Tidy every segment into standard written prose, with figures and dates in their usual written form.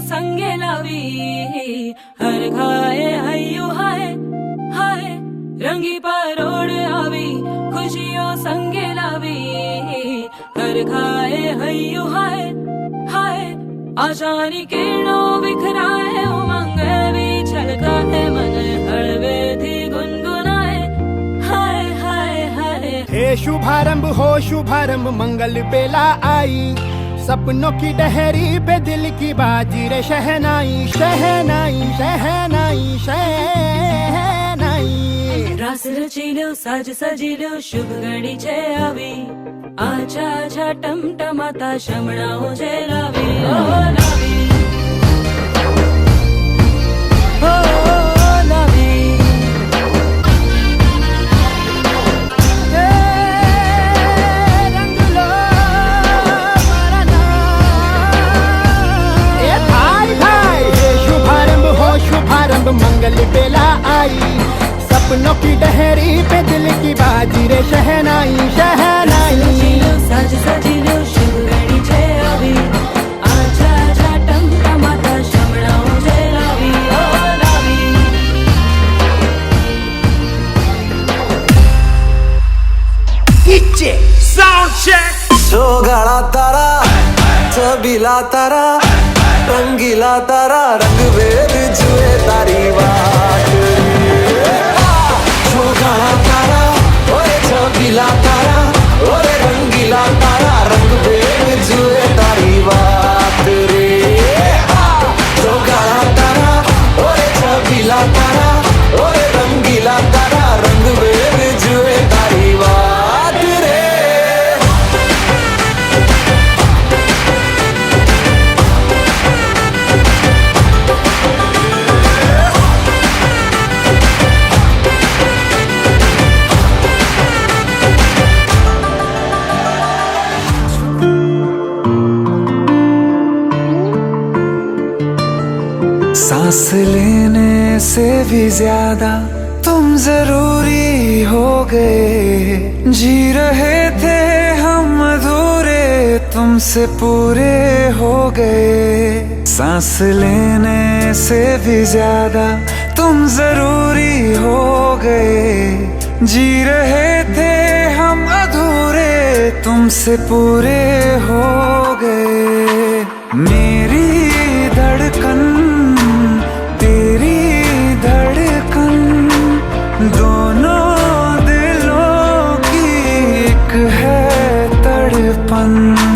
संगे लावी हर खाए हयू हाय हाय रंगी परोड़ आवी खुशियों संगे लावी हर खाए हयू हाय हाय आशानी किरणों बिखराए उमंग भी छलकाए मन हळवे थी गुनगुनाए हाय हाय हाय। हे शुभारंभ हो शुभारंभ मंगल बेला आई सपनों की डहरी पे दिल की बाजी रे शहनाई शहनाई शहनाई शहनाई। रास रचिलो साज सजिलो शुभ घड़ी छे आवी आछा आछा टमटमाता शमणाओ जे लावी ओ लावी ओ लावी रंग लो मारा नाम। ए भाई भाई हे शुभारंभ हो शुभारंभ मंगल बेला आई सपनों की डहरी पे दिल की बाजी रे शहनाई शहनाई। साज सजिलो शुभ घड़ी छे आवी आछा आछा टमटमाता शमणाओ जे लावी ओ लावी। इच्चे साउंड चेक सोगाळा तारा छबीला तारा रंगीला तारा रंगवेर जुए तारी वाट सोगाळा तारा ओए छबीला तारा ओए रंगीला तारा रंगवेर जुए तारी वाट रे सोगाळा तारा ओए छबीला तारा ओए रंगीला तारा रंगवेर जुए तारी वाट रे। सांस लेने से भी ज्यादा तुम जरूरी हो गए जी रहे थे हम अधूरे तुमसे पूरे हो गए। सांस लेने से भी ज्यादा तुम जरूरी हो गए जी रहे थे हम अधूरे तुमसे पूरे हो गए। मेरी धड़कन तेरी धड़कन दोनों दिलों की एक है तड़पन।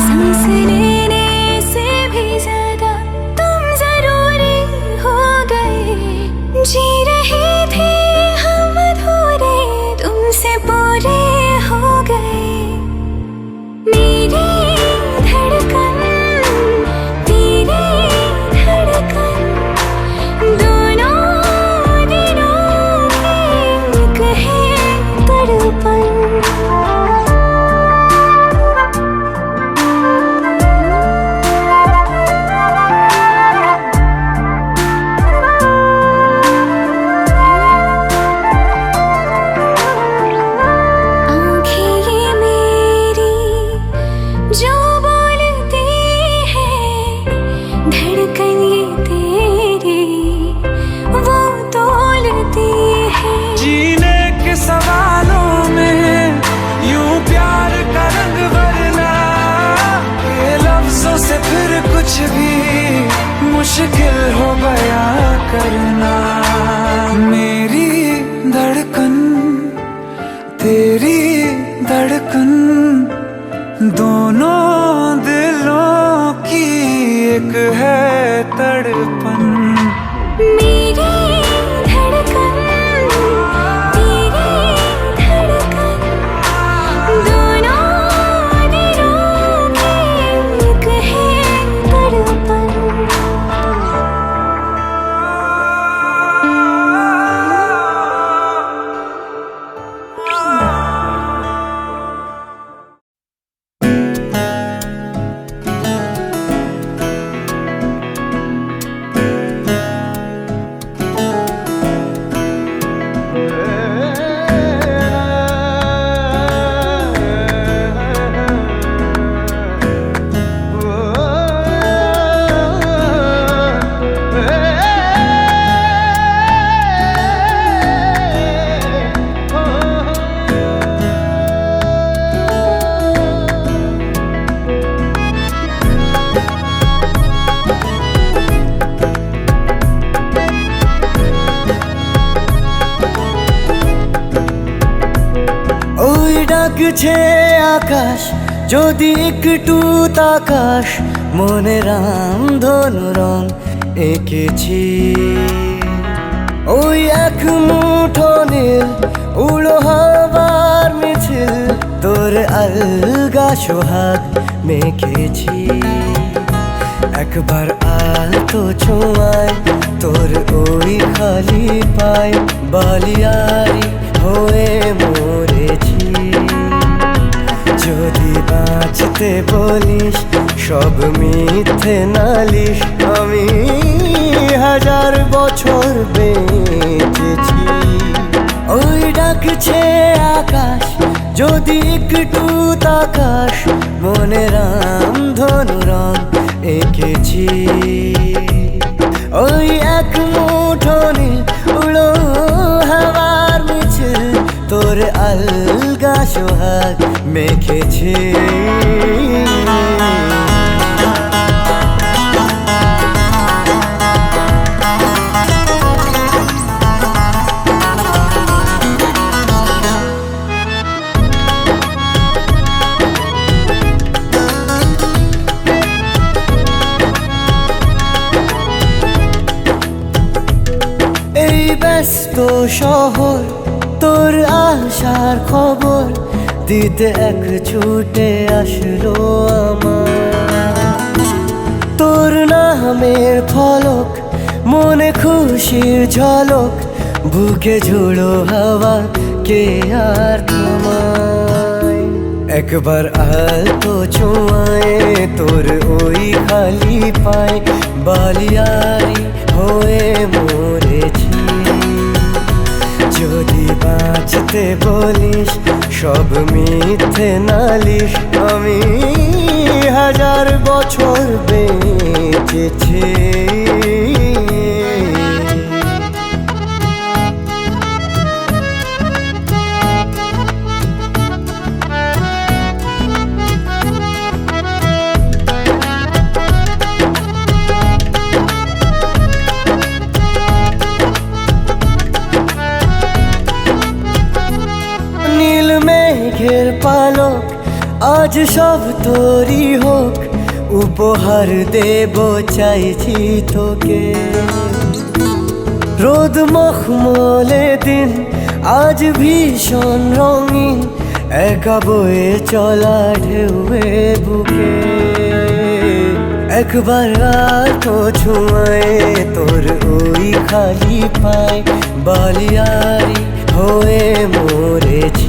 सांस लेने से भी ज्यादा तुम जरूरी हो गए जी रहे थे हम अधूरे तुमसे पूरे हो गए। मेरी धड़कन तेरी धड़कन दोनों दिलों की एक है तड़पन। जीने के सवालों में यूं प्यार का रंग भरना ये लफ्जों से फिर कुछ भी मुश्किल हो बयां करना। मेरी धड़कन तेरी धड़कन दोनों दिलों की एक है तड़पन। मेरी धड़कन तेरी धड़कन दोनों दिलों की एक है तड़पन। ডাকছে আকাশ যদি একটু তাকাস, মনে রাম ধনু রং এঁকেছি। ওই এক মুঠো নীল উড়ো হবার মিছিল, তোর আলগা সোহাগ মেখেছি। একবার আলতো ছোঁয়ায় তোর ওই খালি পায়, বালিয়ারি হয়ে মরেছি। যদি বাঁচতে বলিস সব মিথ্যে নালিশ, আমি 1000 বছর বেঁচেছি। ওই ডাকছে আকাশ যদি একটু তাকাস, মনে রাম ধনু রং এঁকেছি। ওই এক মুঠো নীল উড়ো হাওয়ার মিছিল, তোর আলগা সোহাগ মেখেছি। এই ব্যস্ত শহর তোর আসার খবর দিতে এক ছুটে আসলো আমার। তোর নামের ফলক মনে খুশির ঝলক, বুকে ঝুড়ো হাওয়া কে আর থামায়। একবার আলতো ছোঁয়ায় তোর ওই খালি পায়, বালিয়ারি হয়ে মরেছি। যদি বাঁচতে বলিস সব মিথ্যে নালিশ, আমি 1000 বছর বেঁচেছি। নীল মেঘের পালক আজ সব তোরই হোক, উপহার দেব চাইছি তোকে। রোদ মখমলে দিন আজ ভীষণ রঙিন, একা বয়ে চলা ঢেউয়ে বুকে। একবার আলতো ছোঁয়ায় তোর ওই খালি পায়, বালিয়ারি হয়ে মরেছি।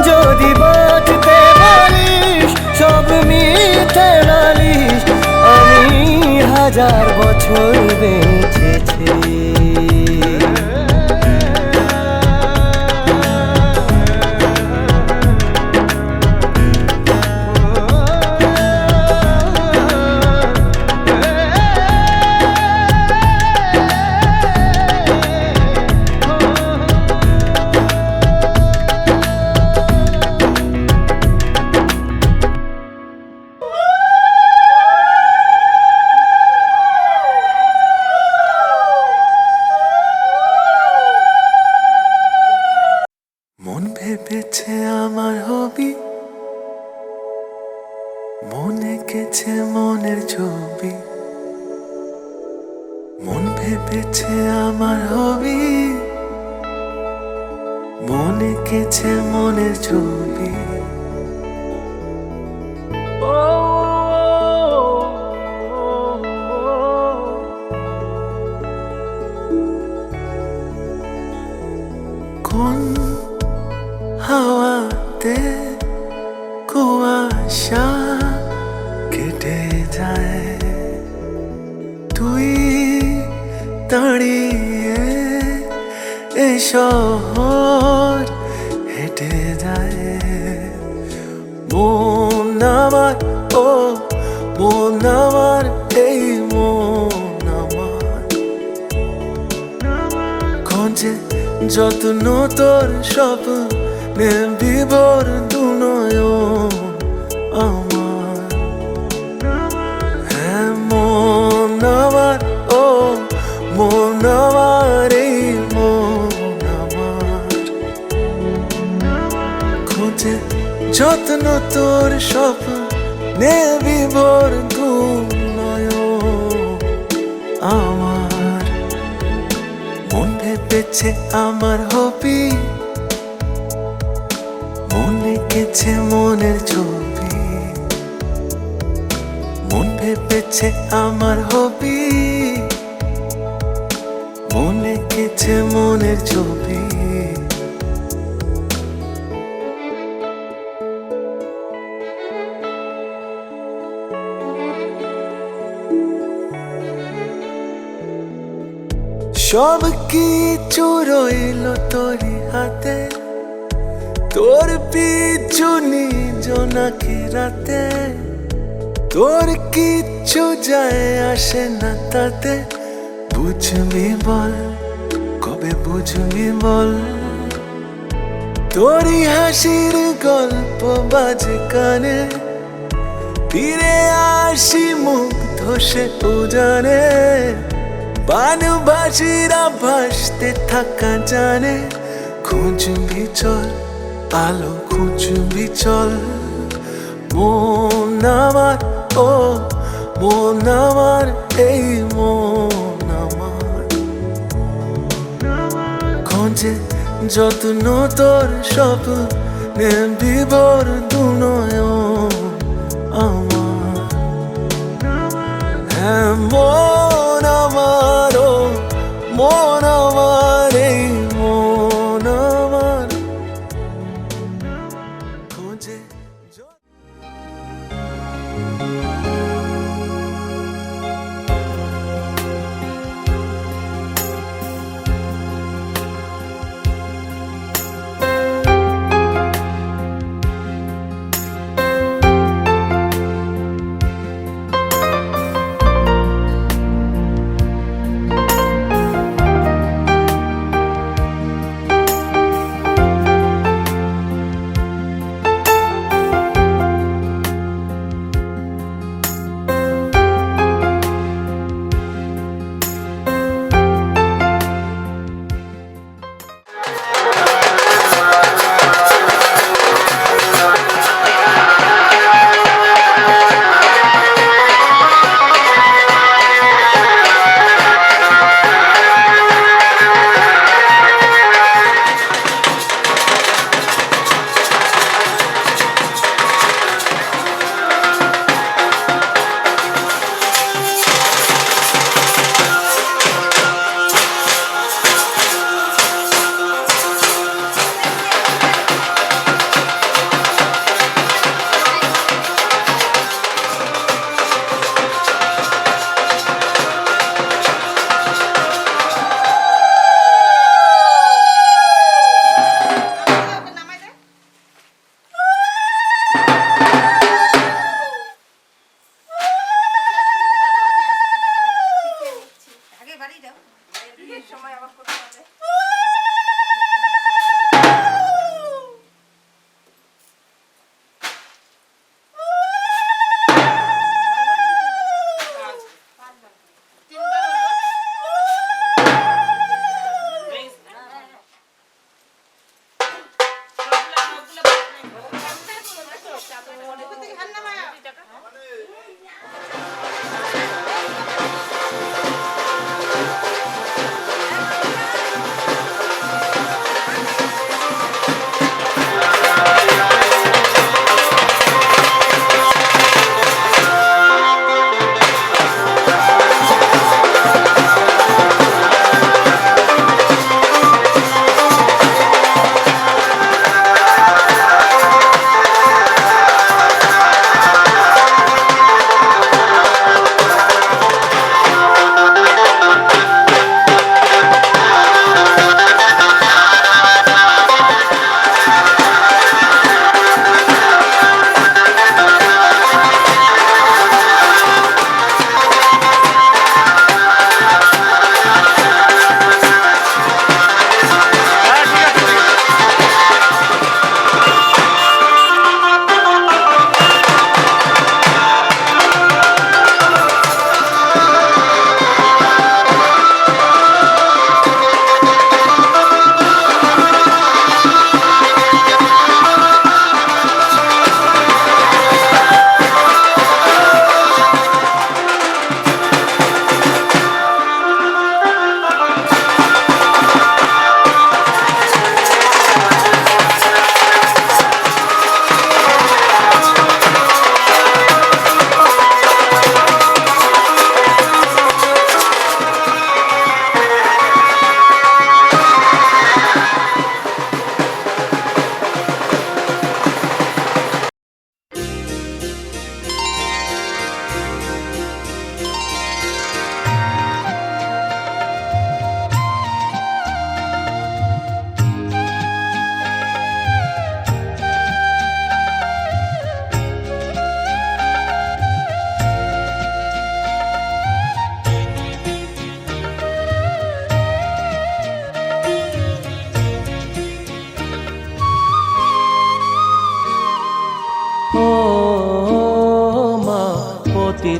যদি বাঁচতে বলিস সব মিথ্যে নালিশ, আমি 1000 বছর বেঁচেছি। মন ভেবেছে আমার হবি, মন এঁকেছে মনের ছবি। মন ভেবেছে আমার হবি, মন এঁকেছে মনের ছবি। কোন হাওয়াতে কুয়াশা কেটে যায়, তুই দাঁড়িয়ে এই শহর হেঁটে যায়। মন আমার, ও মন আমার, এই মন আমার খোঁজে যত্ন তোর স্বপ্নে বিভোর দুনয়ন আমার। হ্যাঁ মন আমার, ও মন আমার, এই মন আমার। যত্ন তোর স্বপ্নে বিভোর দু নয়ন আমার মন ভেবেছে আমার হবি, মনে গেছে মনের ছবি, মন ভেবেছে আমার হবি, মনে গেছে মনের ছবি। সব কিছু রইল তোরই হাতে, তোর পিছু নিজনাকে রাতে, তোর কিচ্ছু যায় আসে না তাতে। বুঝবি বল, কবে বুঝবি বল, তোরই হাসির গল্প বাজে কানে, ফিরে আসি মুগ্ধ সে উজানে। বানভাসীরা ভাসতে থাকা জানে, খুঁজবি চল আলো খুঁজবি চল। মন আমার, ও মন আমার, এই মন আমার খোঁজে যত্ন তোর স্বপ্নে বিভোর দু নয়ন আমার। হ্যাঁ মন আমার, ও মন আমার, এই মন আমার খোঁজে।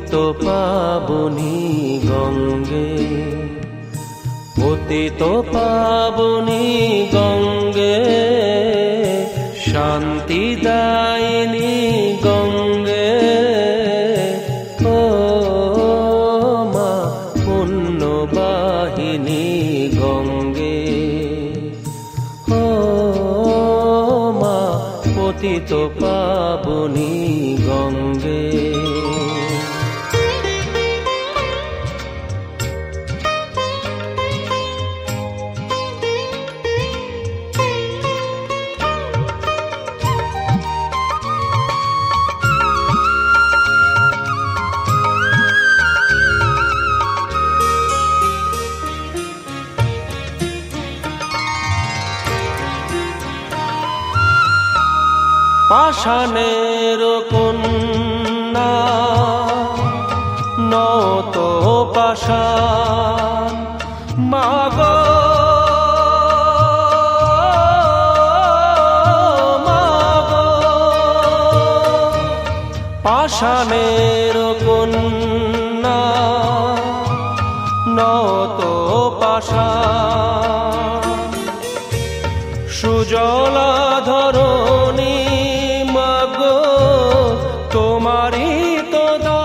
পতিত পাবনী গঙ্গে, পতিত পাবনী গঙ্গে, শান্তিদায়িনী গঙ্গে, ও মা পুণ্যবাহিনী গঙ্গে, ও মা পতিত পাবনী গঙ্গে। পাষাণের কন্যা নত পাষাণ, মাগো মাগো, পাষাণের কন্যা নত পাষাণ, সুজলা ধরণী তোমারি তো দান।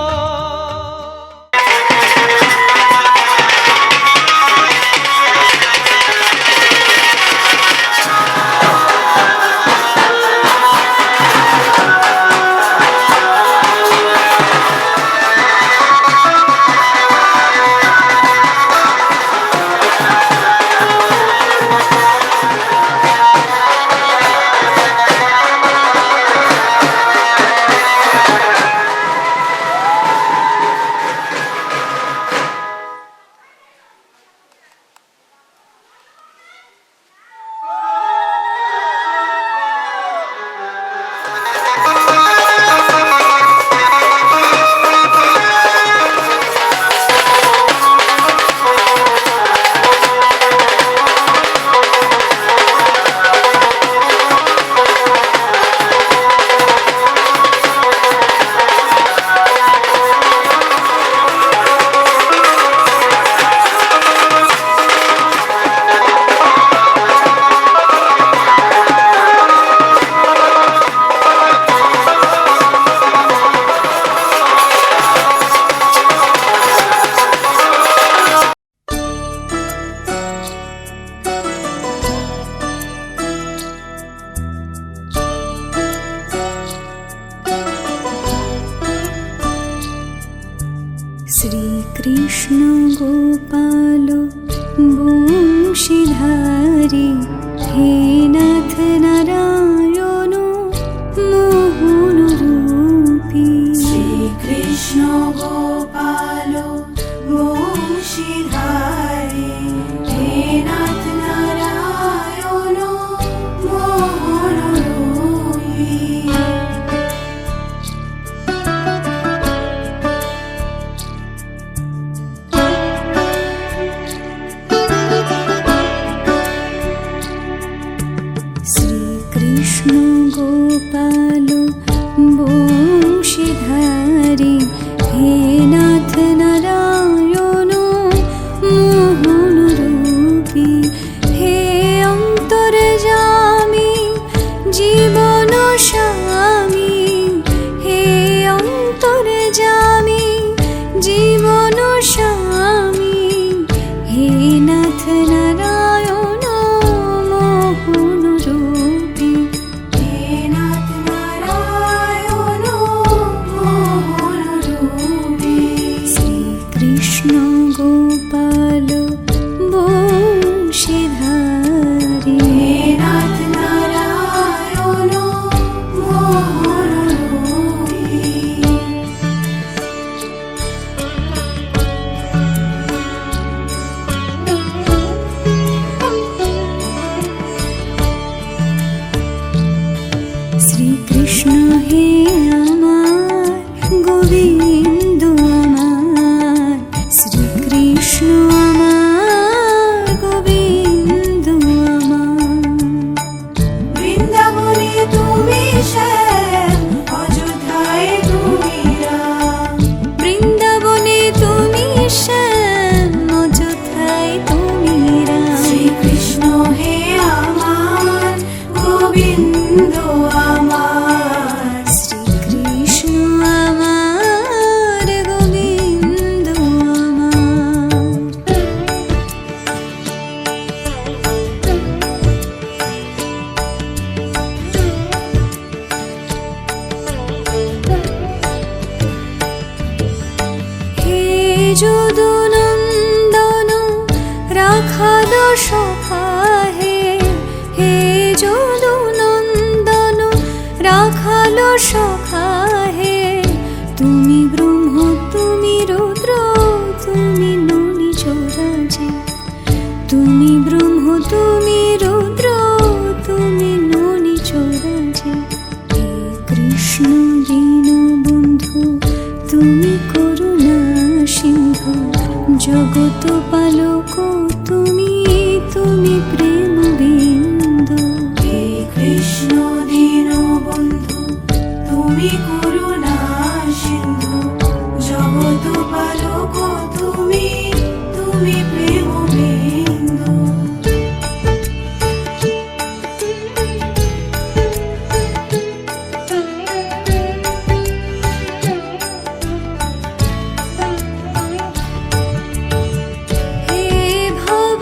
শ্রীকৃষ্ণ গোপাল বংশীধারী, হে নাথ নারায়ণ মোহন রূপী। শ্রীকৃষ্ণ গোপাল বংশীধারী, হে নাথ নারায়ণ মোহন রূপী। শ্রীকৃষ্ণ গোপাল বংশীধারী, হে নাথ নারায়ণ মোহন রূপী। হে অন্তর্যামী জীবন স্বামী, হে অন্তর্যামী জীবন স্বামী, হে নাথ নারায়ণ মোহন রূপী। হে নাথ নারায়ণ মোহন রূপী। শ্রীকৃষ্ণ গোপাল বংশীধারী, হে নাথ নারায়ণ মোহন রূপী। শ্রীকৃষ্ণ হে আমার গোবিন্দ আমার, শ্রীকৃষ্ণ আমার গোবিন্দ আমার। বৃন্দাবনে তুমি শ্যাম, অযোধ্যায় তুমি রাম। যদুনন্দন রাখাল সখা হে যদুনন্দন রাখাল সখা হে তুমি ব্রহ্ম তুমি রুদ্র তুমি ননি চোরাজে তুমি ব্রহ্ম তুমি রুদ্র তুমি ননি চোরাজে হে কৃষ্ণ দীনবন্ধু তুমি করুণা সিন্ধু জগত পালক তুমি তুমি প্রেম বিন্দু হে কৃষ্ণ দীনবন্ধু তুমি করুণা সিন্ধু জগত পালক তুমি তুমি প্রেম বিন্দু হে ভব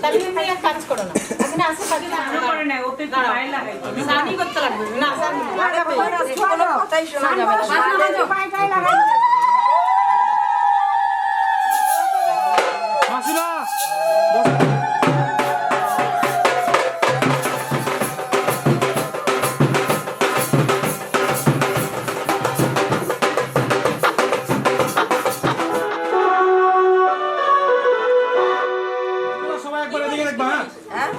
তাহলে তুমি এক কাজ করো না আপনি আসে থাকি না করে না ওতে পায়ে লাগাই সানি করতে লাগবে না সানি কোনো কথাই শোনা যাবে না পায়ে গায়ে লাগাই মাসিরা সবাই একবার এদিকে দেখবা হ্যাঁ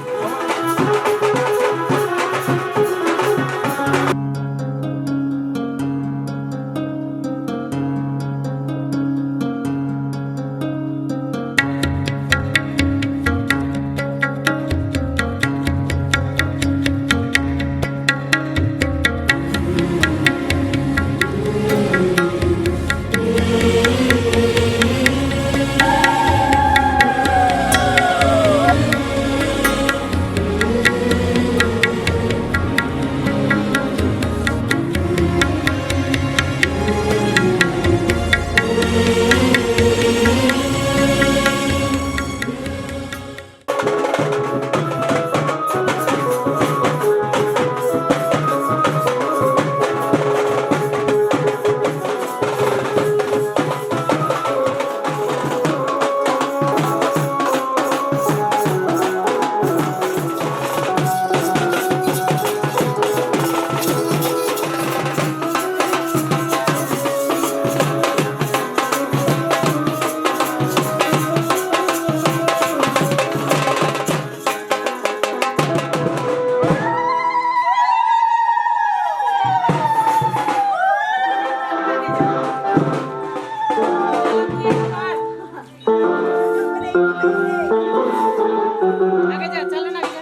আগে যা চলো না আগে যা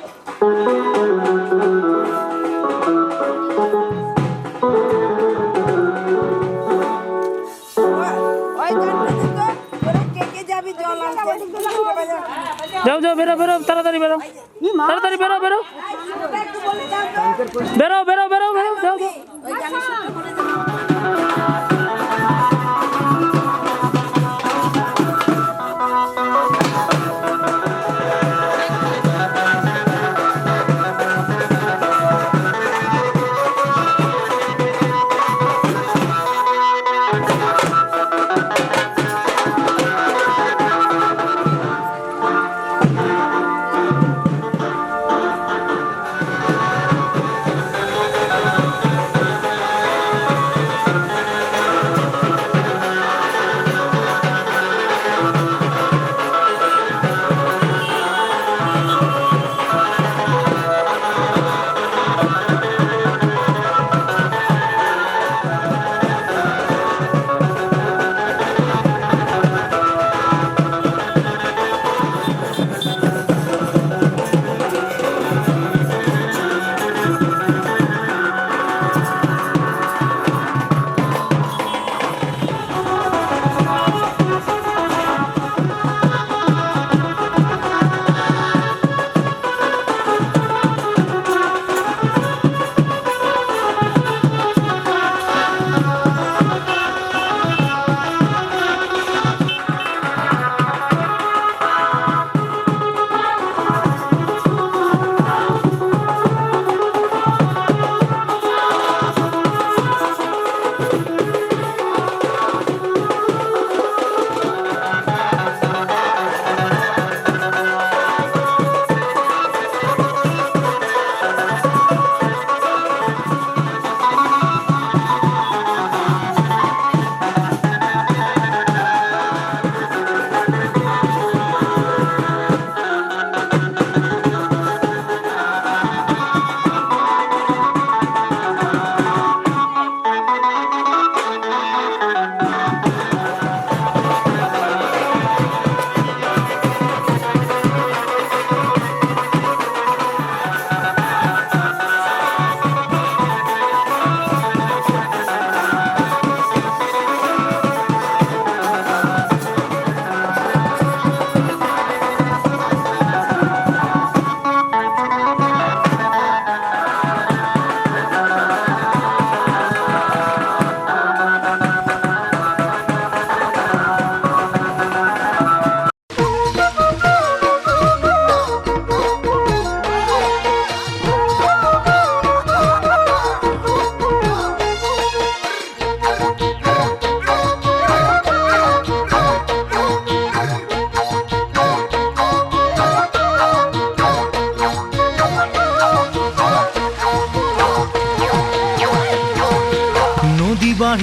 যাও যাও বেরো বেরো তাড়াতাড়ি বেরো তাড়াতাড়ি বেরো বেরো বেরো বেরো বেরো বেরো যাও যাও।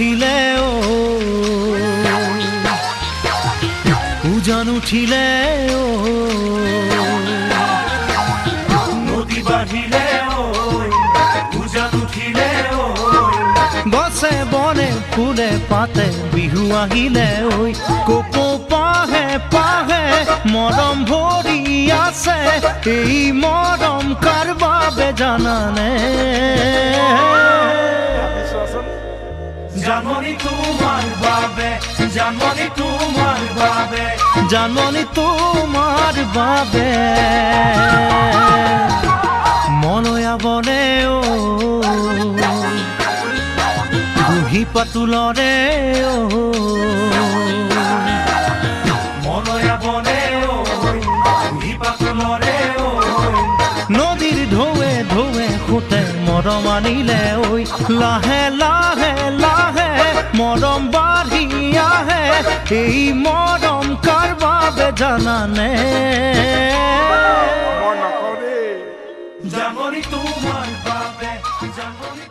বাঢ়িলে উজান উঠিলে নদী বাঢ়িলে উজান উঠিলে গছে বনে ফুলে পাতে বিহু আহিলে ঐ কপৌ পাহে পাহে মৰম ভৰি আছে এই মৰম কাৰ বাবে জানানে জানমণি তোমাৰ বাবে জানমণি তোমাৰ বাবে জানমণি তোমাৰ বাবে মনয়া বনে বুঢ়ী পাতুলৰে মনয়া বনে বুঢ়ী পাতুলৰে নদীৰ ঢৌৱে ঢৌৱে সোঁতে মৰম আনিলে ঐ লাহে লাহে লাহে মৰম বাঢ়ি আহে এই মৰম কাৰ বাবে জানানে জানমণি তোমাৰ বাবে জানমণি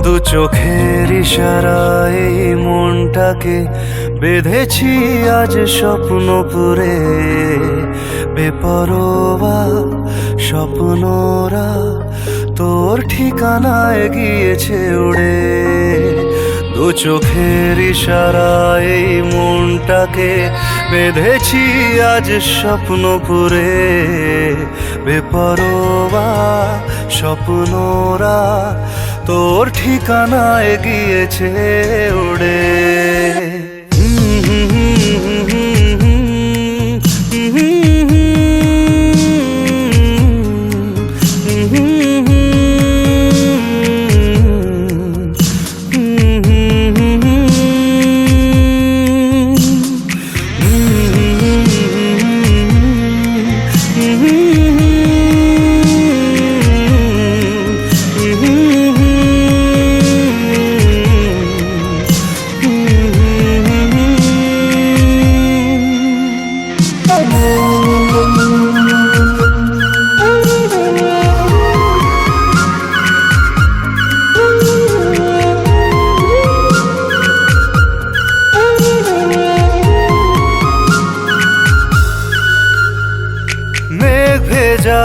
দু চোখের ইশারায় এই মনটাকে বেঁধেছি আজ স্বপ্নপুরে, বেপরোয়া স্বপ্নরা তোর ঠিকানায় গিয়েছে উড়ে। দু চোখের ইশারায় এই মনটাকে বেঁধেছি আজ স্বপ্নপুরে, বেপরোয়া স্বপ্নরা তোর ঠিকানায় গিয়েছে উড়ে। মেঘ ভেজা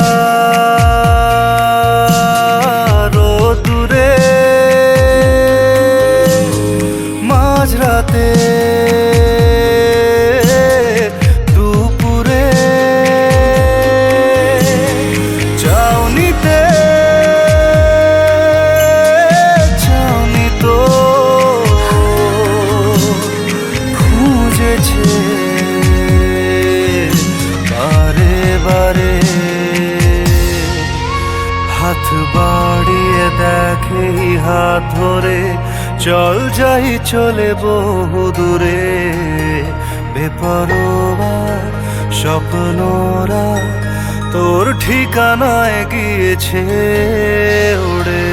রোদুরে মাঝরাতে দুপুরে চাউনিতে চাউনি তো খুঁজেছে বারে বারে। হাত বাড়িয়ে দেখে হাত ধরে চল যাই চলে বহু দূরে, বেপরোয়া স্বপ্নরা তোর ঠিকানায় গিয়েছে উড়ে।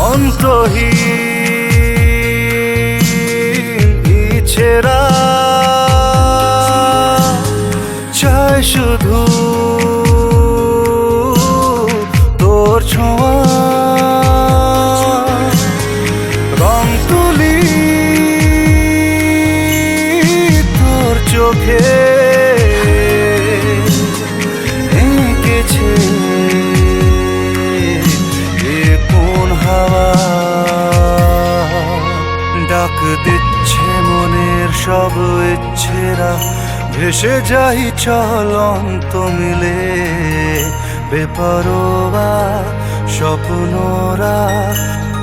অন্তহীন ইচ্ছেরা চাই শুধু তোর ছোঁয়া, রং তুলি তোর চোখে এঁকেছে এ কোন হাওয়া। ডাক দিচ্ছে মনের সব ইচ্ছেরা ভেসে যাই চলন্ত মিলে, বেপরোয়া স্বপ্নরা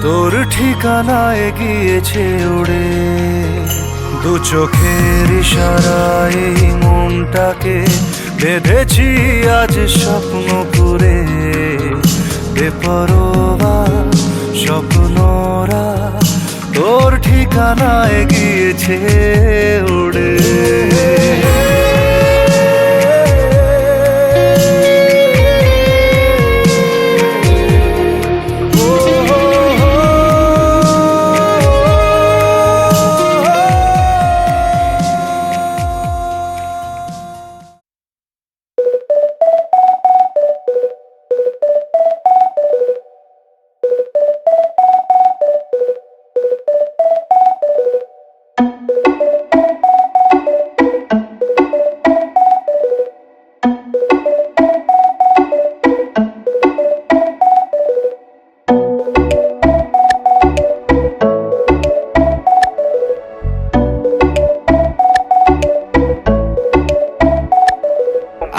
তোর ঠিকানায় গিয়েছে উড়ে। দু চোখের ইশারায় এই মনটাকে বেঁধেছি আজ স্বপ্নপুরে, বেপরোয়া স্বপ্নরা তোর ঠিকানায় গিয়েছে উড়ে।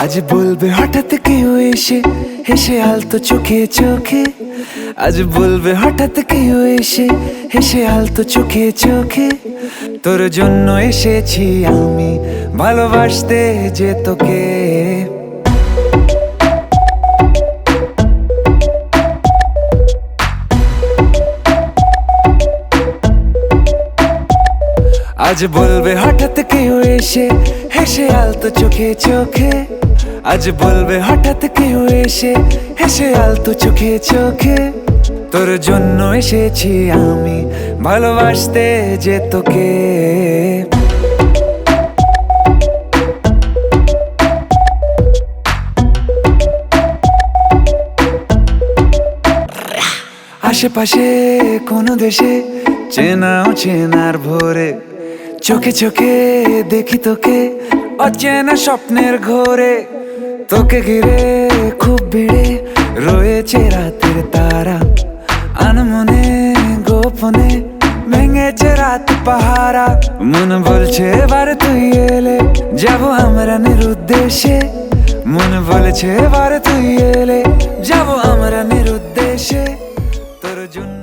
আজ বলবে হঠাৎ কেউ এসে হেসে আলতো চোখে চোখে, আজ বলবে হঠাৎ কেউ এসে হেসে আলতো চোখে চোখে। তোর জন্য এসেছি আমি ভালোবাসতে যে তোকে। আজ বলবে হঠাৎ কেউ এসে হেসে আলতো চোখে চোখে, আজ বলবে হঠাৎ কেউ এসে হেসে আলতো চোখে চোখে। তোর জন্য এসেছি আমি ভালোবাসতে যে তোকে। আশেপাশে কোনো দেশে চেনাও চেনার ভোরে, চোখে চোখে দেখি তোকে অচেনা স্বপ্নের ঘোরে। তোকে ঘিরে খুব ভিড়ে রয়েছে রাতের তারা, আনমনে গোপনে ভেঙেছে রাত পাহারা। মন বলছে এবার তুই এলে যাবো আমরা নিরুদ্দেশে, মন বলছে এবার তুই এলে যাবো আমরা নিরুদ্দেশে তোর জন্য।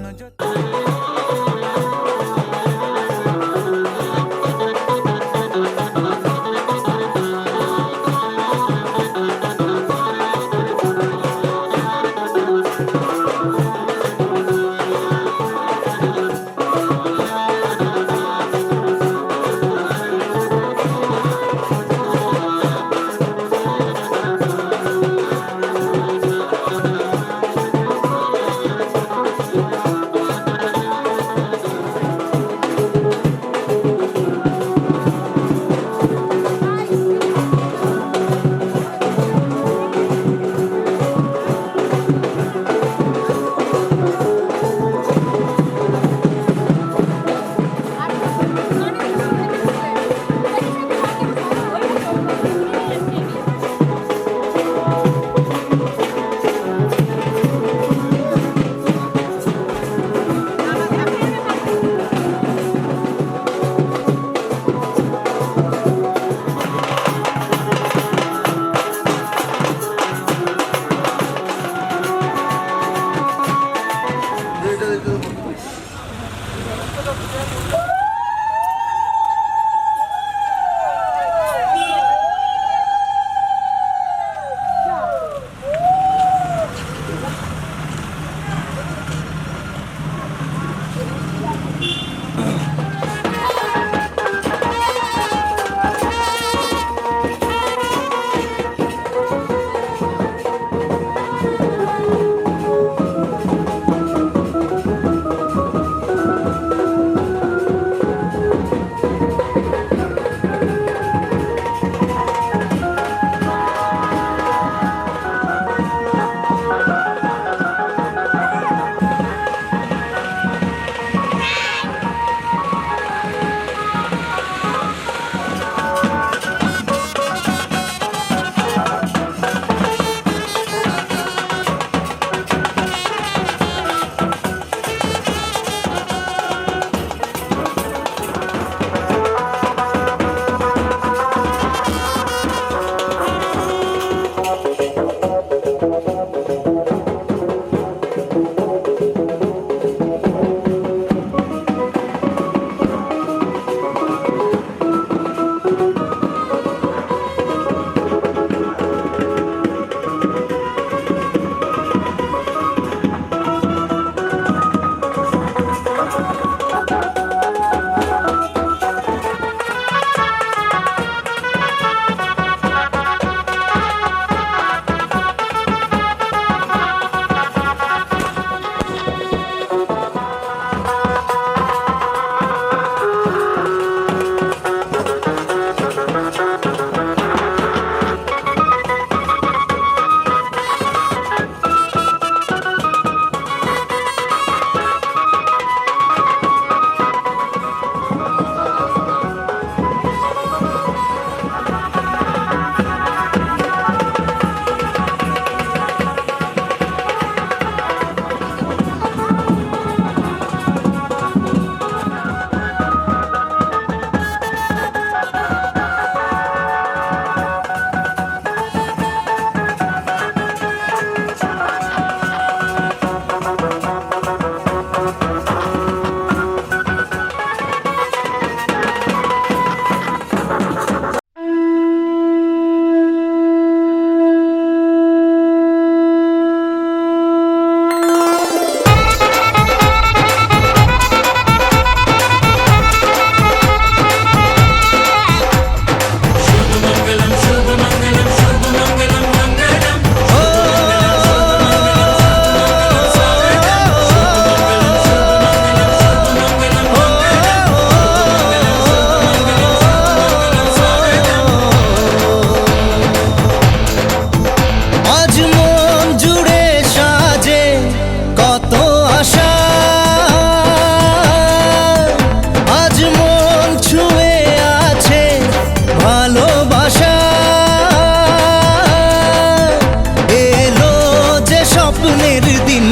স্বপ্নের দিন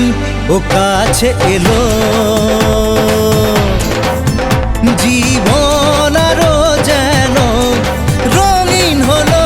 ও কাছে এলো জীবন আরো যেন রঙিন হলো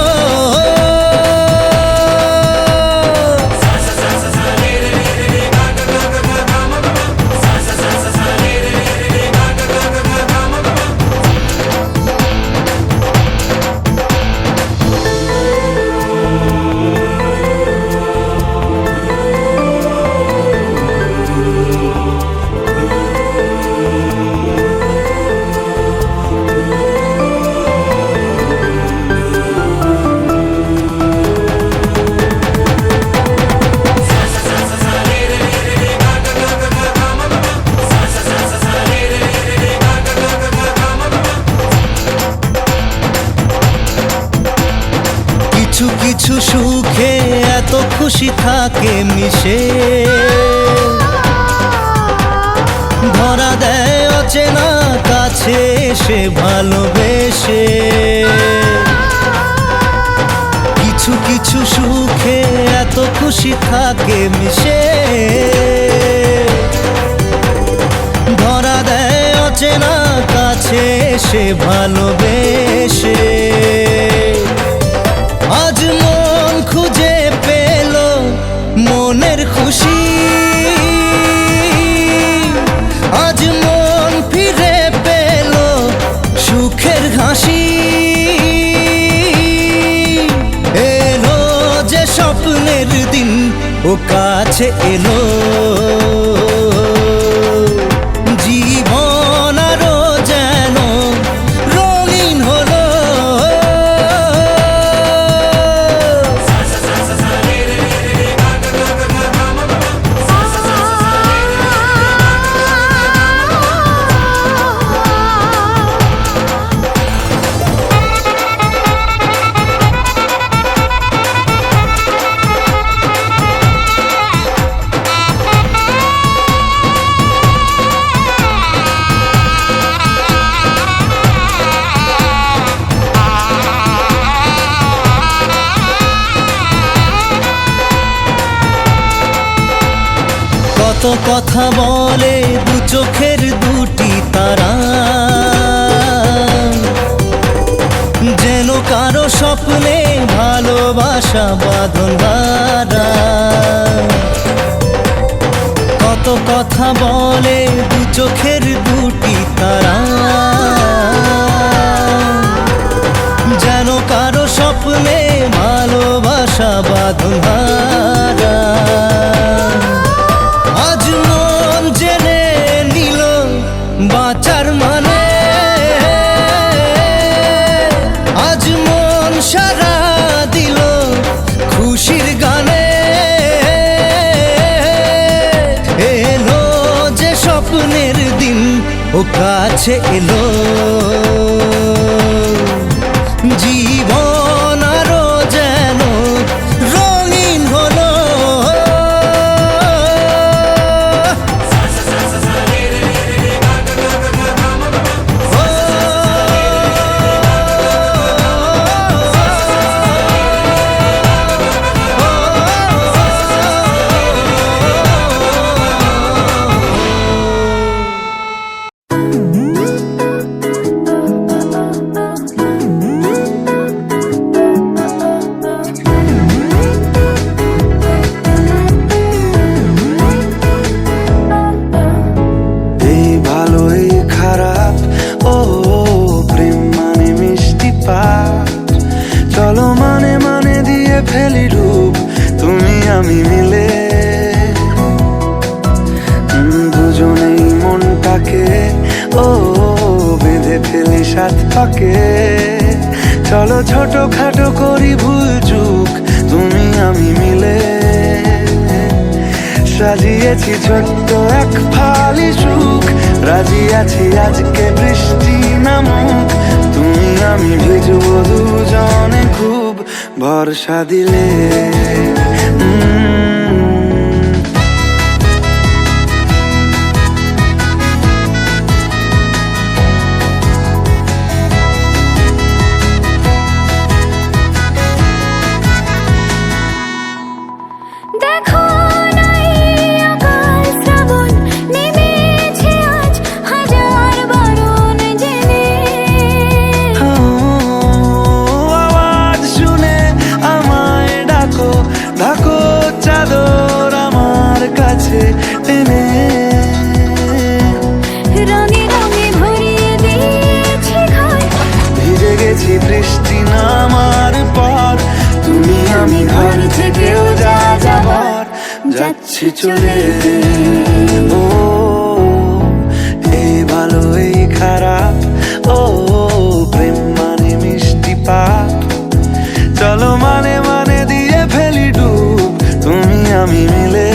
কিছু কিছু সুখে এত খুশি থাকে মিশে ধরা দেয় অচেনা কাছে এসে ভালোবেসে কিছু কিছু সুখে এত খুশি থাকে মিশে ধরা দেয় অচেনা কাছে এসে ভালোবেসে আজ মন খুঁজে পেল মনের খুশি আজ মন ফিরে পেল সুখের হাসি এলো যে স্বপ্নের দিন ও কাছে এলো জীবন আরো যেন রঙিন হলো কত কথা বলে দু চোখের দুটি তারা যেন কারো স্বপ্নে ভালোবাসা বাঁধন হারা কত কথা বলে দু চোখের দুটি তারা যেন কারো স্বপ্নে ভালোবাসা বাঁধন হারা আজ মন জেনে নিল বাঁচার মানে আজ মন সারা দিল খুশির গানে এলো যে স্বপ্নের দিন ও কাছে এলো জীবন আরো যেন রঙিন হলো সাত পাকে চলো ছোট খাটো করি ভুল চুক তুমি আমি মিলে সাজিয়েছি ছোট্ট এক ফালি সুখ রাজি আছি আজকে বৃষ্টি নামুক তুমি আমি ভিজবো দুজনে খুব ভরসা দিলে দেখো না যাচ্ছি চলে। ও এই ভালো এই খারাপ, ও প্রেম মানে মিষ্টি পাপ, চলো মানে মানে দিয়ে ফেলি ডুব তুমি আমি মিলে।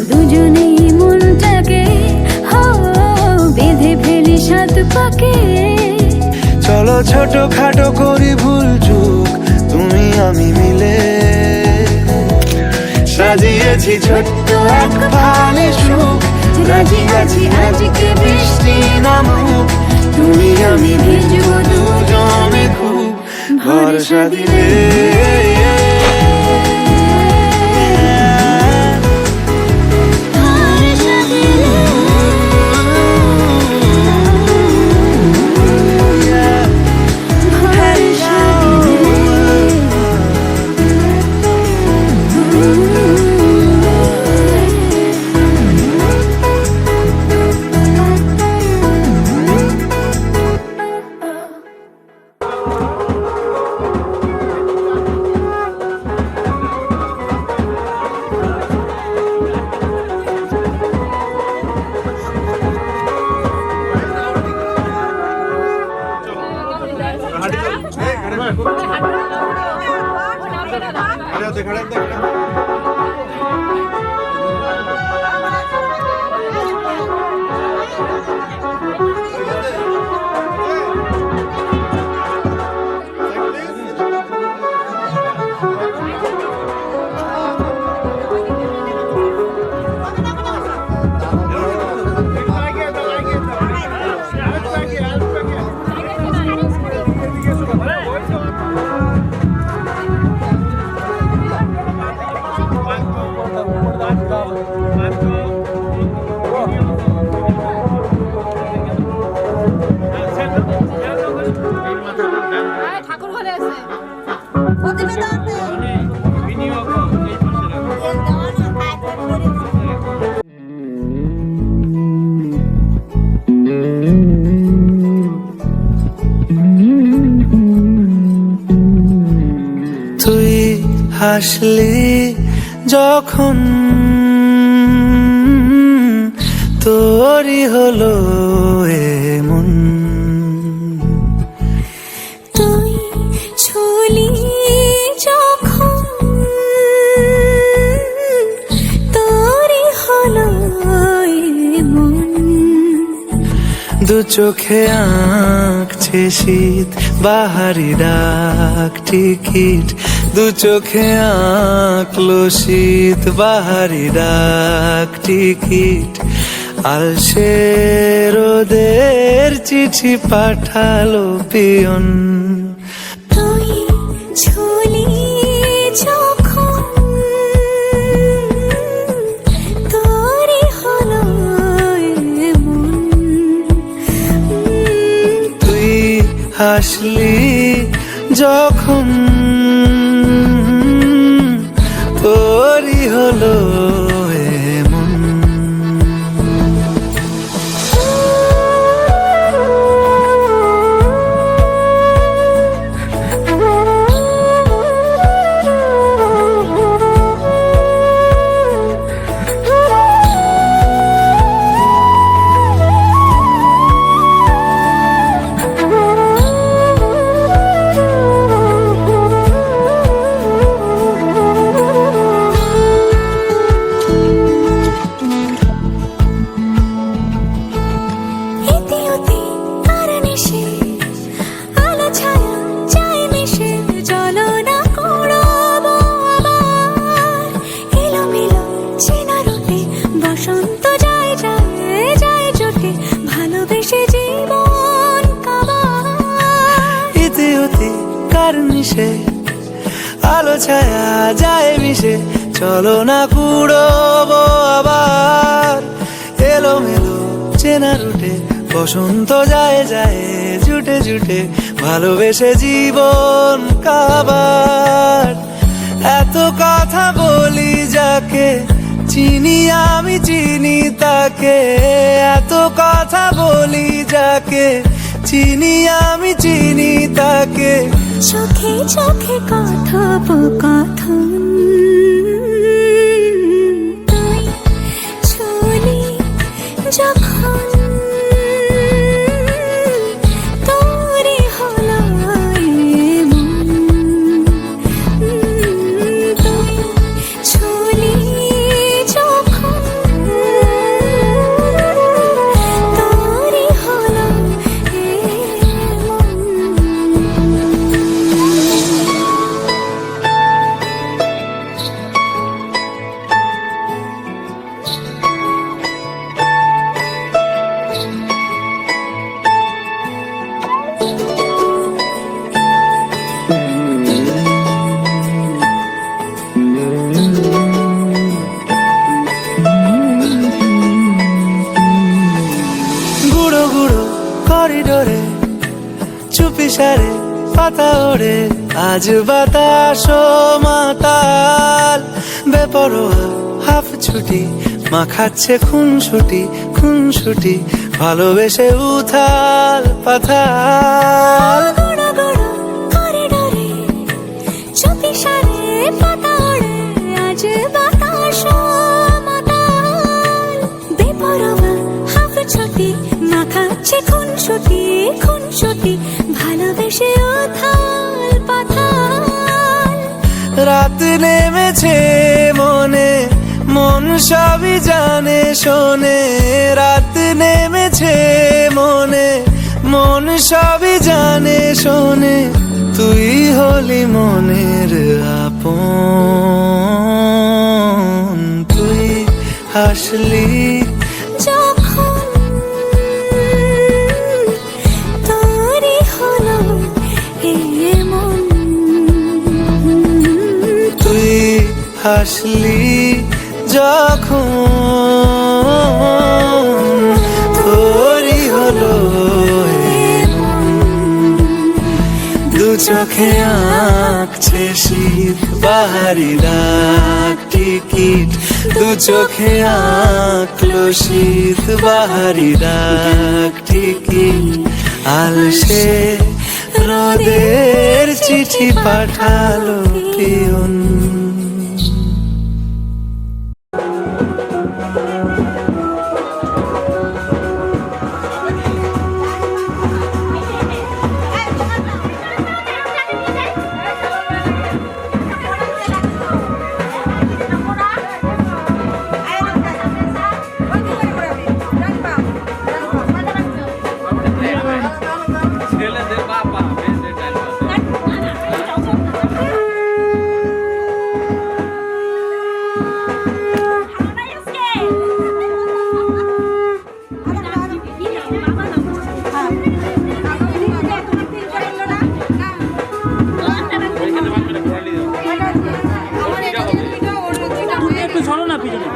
দুজনেই মনটাকে বেঁধে ফেলি সাত পাকে, চলো ছোট খাটো করি ভুল চুক তুমি আমি মিলে। সাজিয়েছি ছোট্ট এক ফালে সুখ, রাজি আছি আজকে বৃষ্টি নামুক, তুমি আমি ভিজবো দুজনে খুব ভরসা দিলে। ঠাকুর ঘরে আছে প্রতিবেদন তুই হাসলি যখন তোরই হলো এমন, তুই ছুলি যখন তোরই হলো মন, দু চোখে আঁকছে শীত বাহারি ডাক টিকিট, দু চোখে আঁকলো শীত বাহারি ডাক টিকিট, আলসে রোদের চিঠি পাঠালো পিয়ন। তুই ছুলি যখন তোরই হলো মন, তুই হাসলি যখন তোরই হলো এমন। আলো ছায়া যায় মিশে, চলো না কুড়োবো আবার এলোমেলো চেনা রুটে, বসন্ত যায় যায় জুটে জুটে, ভালোবেসে জীবন কাবার। এত কথা বলি যাকে চিনি আমি চিনি তাকে, এত কথা বলি যাকে চিনি আমি চিনি তাকে, চোখে চোখে কথোপকথন। ইশারে পাতা ওড়ে আজ বাতাস মাতাল বেপরোয়া হাফ ছুটি মাখাচ্ছে খুনসুটি ভালোবেসে উথাল পাথাল গোড়া গোড়া করিডোরে চুপিসারে পাতা ওড়ে আজ বাতাস মাতাল বেপরোয়া হাফ ছুটি মাখাচ্ছে খুনসুটি ভালোবেসে উথাল পাথাল রাত নেমেছে মনে মন সবই জানে শোনে রাত নেমেছে মনে মন সবই জানে শোনে তুই হলি মনের আপন তুই হাসলি যখন তোরই হলো এমন তুই হাসলি যখন তোরই হলো দু চোখে আঁকছে শীত বাহারি ডাক টিকিট দু চোখে আঁকলো শীত বাহারি ডাক টিকিট আলসে রোদের চিঠি পাঠালো পিয়ন একটু ছড়ো না পিছনে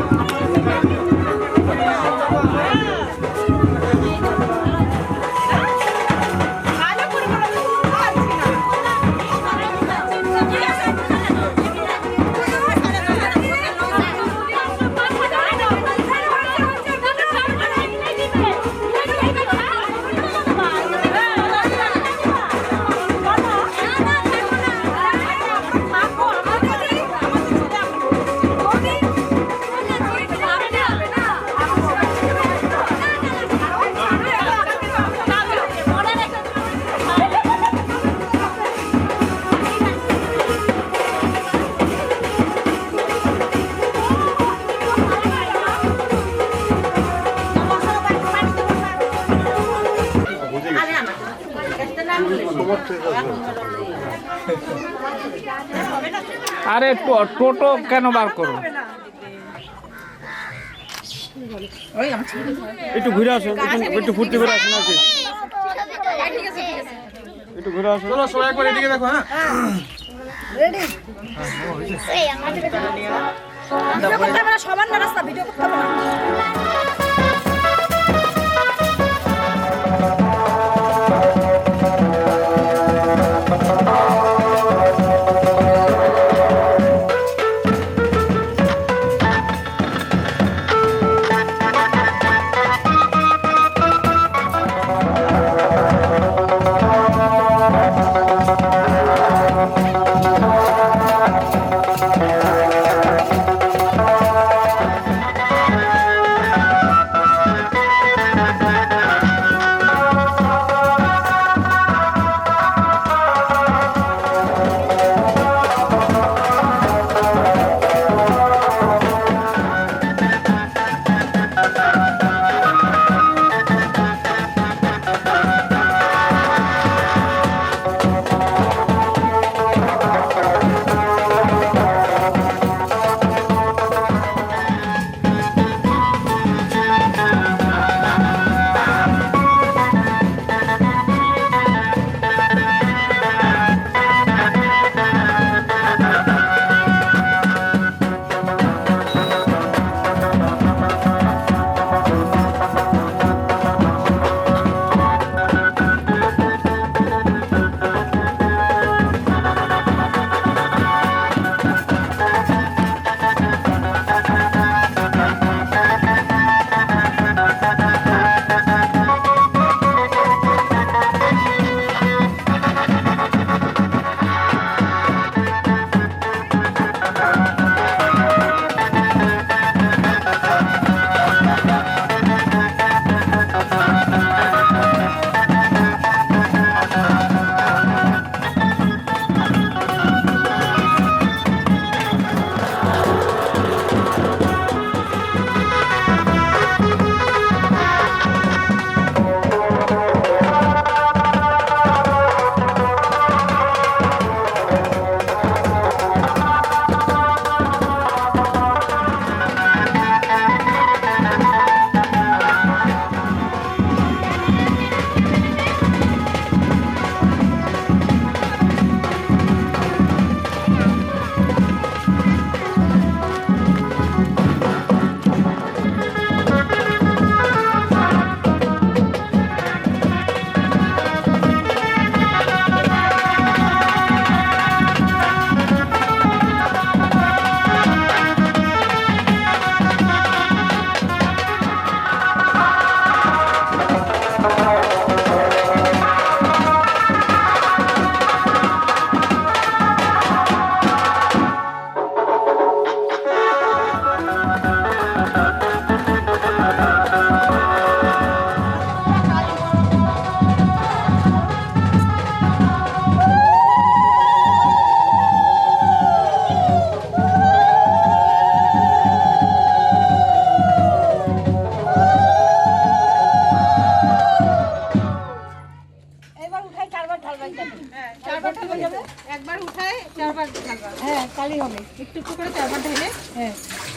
আরে টোটো কেন বার করো একটু ঘুরে আসো একটু ফুর্তি করে আসো নাকি একটু ঘুরে আসো চলো সবাই একবার এদিকে দেখো হ্যাঁ সমান না রাস্তা ভিডিও করতে হবে না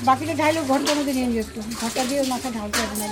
বাকিটা ঢাইলে ঘরটার মধ্যে নিয়ে যেত, ঘরটা দিয়ে মাথা ঢালতে হবে না।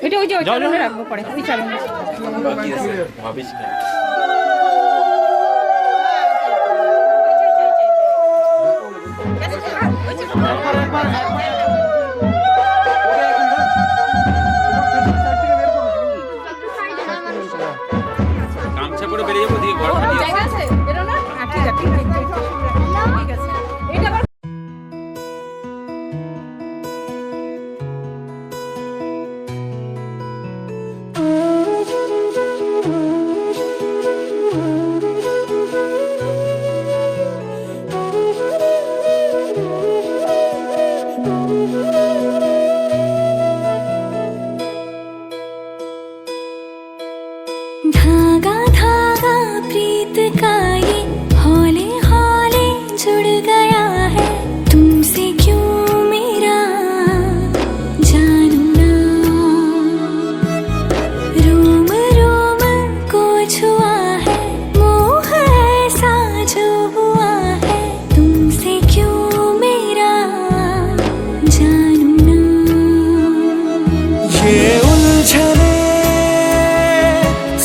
এটা ওই যে ওই চালনে রাখবো পরে, ওই চালনে ভাবিস না। গামছা পরে বেরিয়ে যাবো দিয়ে ঘর খালি জায়গা আছে বেরো না। ঠিক আছে ঠিক আছে ঠিক আছে। এটা আবার धागा धागा प्रीत का ये हौले हौले जुड़ गया है तुमसे क्यों मेरा जानू ना रोम रोम को छुआ है मोह ऐसा जो हुआ है तुमसे क्यों मेरा जानू ना ये उलझने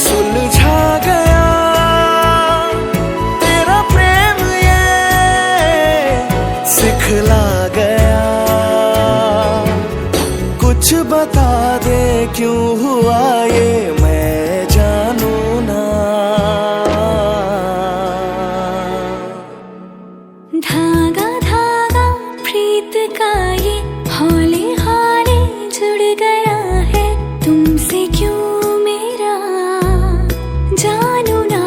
सुलझा गया तेरा प्रेम ये सिखला गया कुछ बता दे क्यों हुआ ये मैं जानू ना धागा धागा प्रीत का ये हौले हौले जुड़ गया है तुमसे क्यों मेरा जानू ना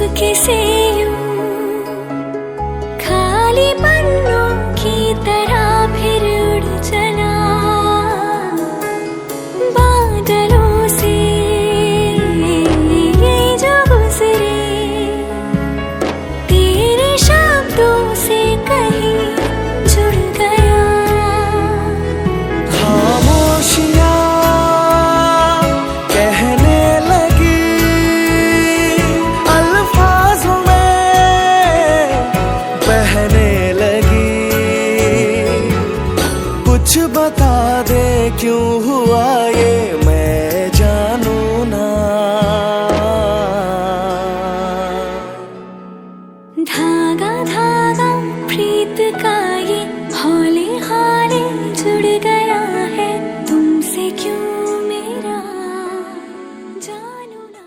चुपके से यूं खाली पन्नों की तरह फिर उड़ चला बादलों से ये जो गुजरे तेरे शब्दों से कहीं जुड़ गया। खामोशियाँ कहने लगी अल्फाजों में बहने लगी। कुछ बता दे क्यों हुआ ये मैं जानूं ना। धागा धागा प्रीत का ये हौले हाले जुड़ गया है तुमसे क्यों मेरा जानू ना।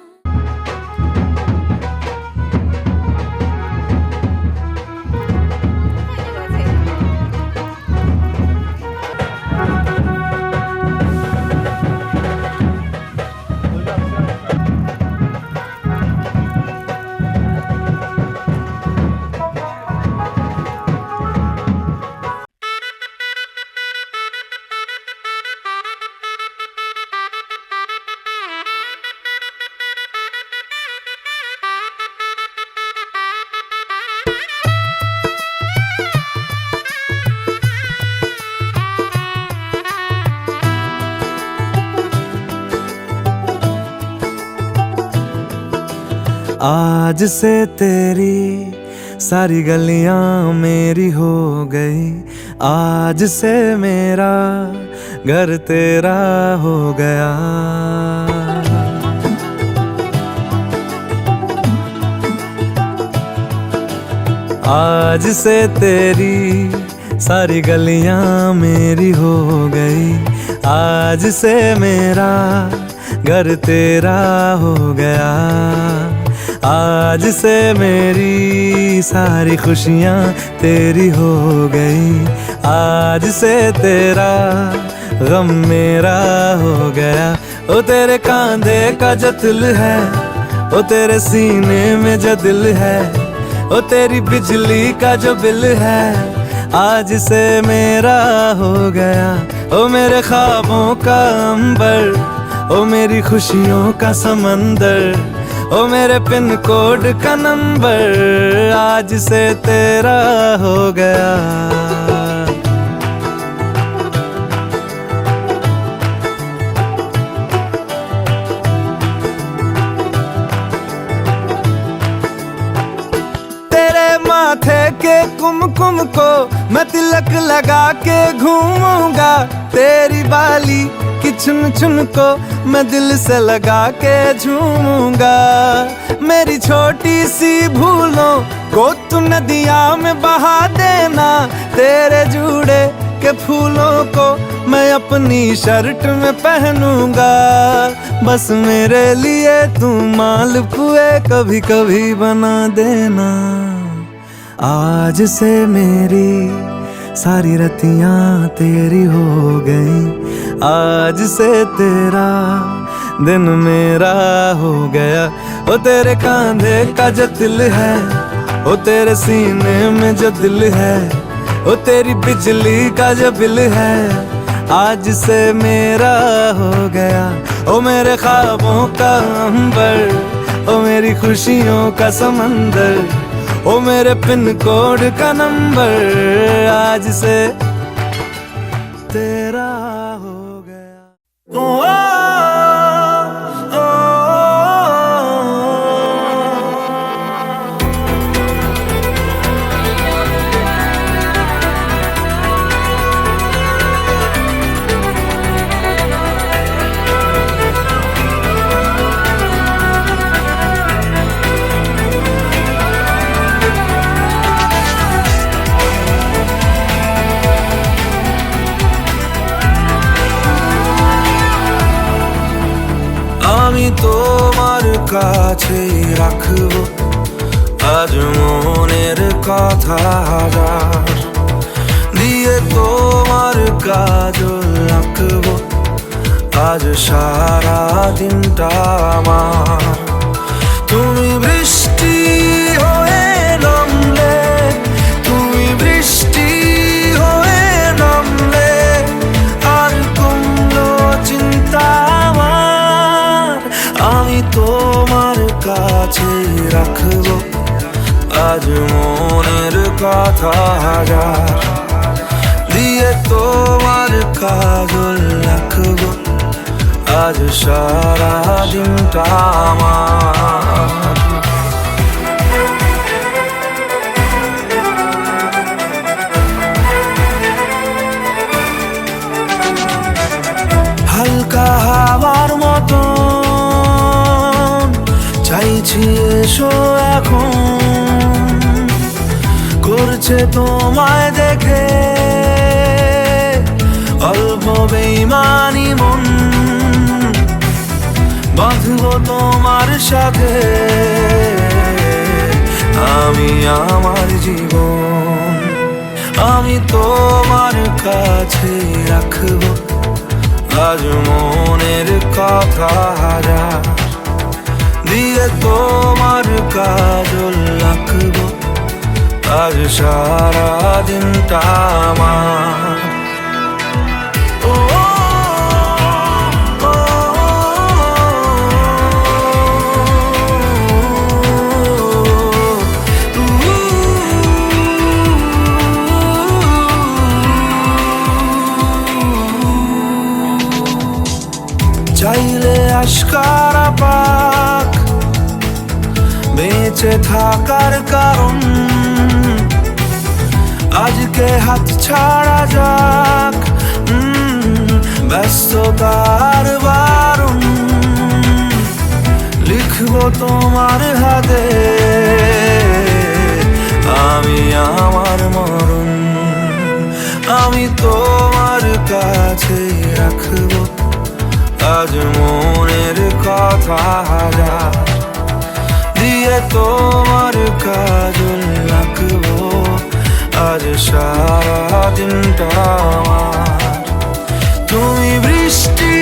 आज से तेरी सारी गलियां मेरी हो गई। आज से मेरा घर तेरा हो गया। आज से तेरी सारी गलियां मेरी हो गई। आज से मेरा घर तेरा हो गया। आज से मेरी सारी खुशियाँ तेरी हो गई। आज से तेरा गम मेरा हो गया। ओ तेरे कांधे का जो दिल है, ओ तेरे सीने में जो दिल है, ओ तेरी बिजली का जो बिल है, आज से मेरा हो गया। ओ मेरे ख्वाबों का अंबर, ओ मेरी खुशियों का समंदर, ओ मेरे पिन कोड का नंबर, आज से तेरा हो गया। तेरे माथे के कुमकुम को मैं तिलक लगा के घूमूंगा। तेरी बाली की चुन चुन को मैं दिल से लगा के झूमूंगा। मेरी छोटी सी भूलों को तू नदिया में बहा देना। तेरे जूड़े के फूलों को मैं अपनी शर्ट में पहनूंगा। बस मेरे लिए तू मालपुए कभी कभी बना देना। आज से मेरी सारी रतियां तेरी हो गई। आज से तेरा दिन मेरा हो गया। ओ तेरे कांधे का जो दिल है, ओ तेरे सीने में जो दिल है, ओ तेरी बिजली का जो बिल है, आज से मेरा हो गया। ओ मेरे ख्वाबों का अंबर, ओ मेरी खुशियों का समंदर, ओ मेरे पिन कोड का नंबर, आज से तेरा हो गया। ओ, ओ, আমি তোমার কাছে রাখবো আজ মনের কথা হাজার, দিয়ে তোমার কাজল আঁকবো আজ সারা দিনটা আমার। তুমি বৃষ্টি আমি তোমার কাছে রাখবো আজ মনের কথা হাজার, দিয়ে তোমার কাজল রাখবো আজ সারা দিনটা আমার। হালকা হাওয়ার মতো চাইছি এসো এখন, করছে তোমায় দেখে অল্প বেইমানি মন, বাঁধবো তোমার সাথে আমি আমার জীবন। আমি তোমার কাছে রাখবো আজ মনের কথা হাজার, দিয়ে তোমার কাজল রাখবো আজ সারা দিনটা আমার। ও, ও, ও, চাইলে আশকারা পাক বেঁচে থাকার কারণ, আজকে হাত ছাড়া যাক ব্যস্ততার বারণ, লিখবো তোমার হাতে আমি আমার মরণ। আমি তোমার কাছে রাখবো আজ মনের কথা হাজার, দিয়ে তোমার কাজল রাখবো আজ সারা দিনটা আমার। তুমি বৃষ্টি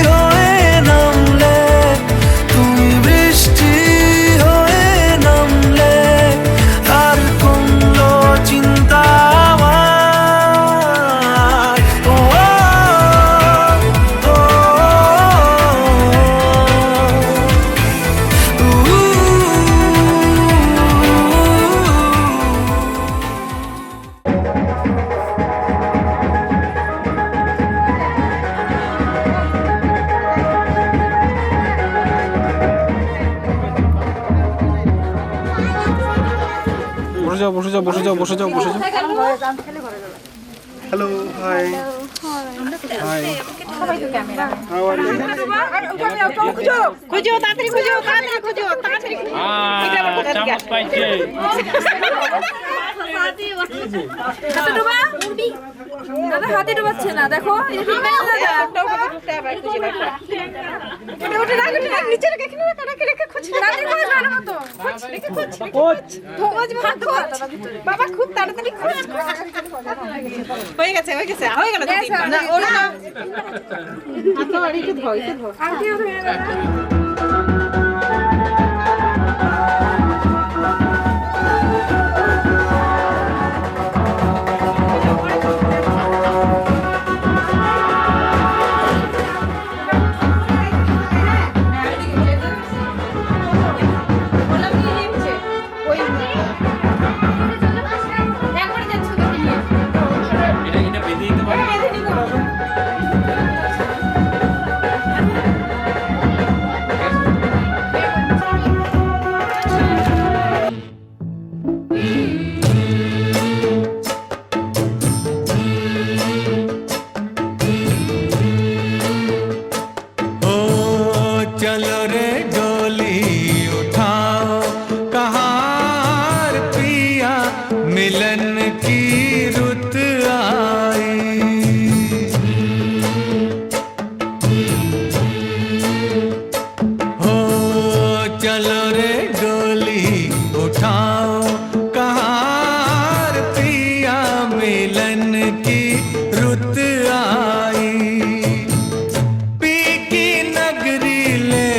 হয়ে নামলে, তুমি বৃষ্টি হয়ে নামলে আর কমলো চিন্তা আমার। ও, ও, বসে যাও বসে যাও বসে যাও বসে যাও বসে যাও। হ্যালো, হাই হাই, খুঁজো তাড়াতাড়ি, খুঁজো তাড়াতাড়ি, খুঁজো তাড়াতাড়ি। চামচ পাইছে। হাতে ডুবাচ্ছে না, দেখো বাবা খুব তাড়াতাড়ি হয়ে গেছে, হয়ে গেছে, হয়ে গেল। না ওরা এটা বেঁধে দিতে পারো। ओ चलो रे डोली उठाओ कहार पिया, मिलन की रुत आई। हो चलो रे डोली उठाओ कहार पिया, मिलन की रुत आई। पी की नगरी ले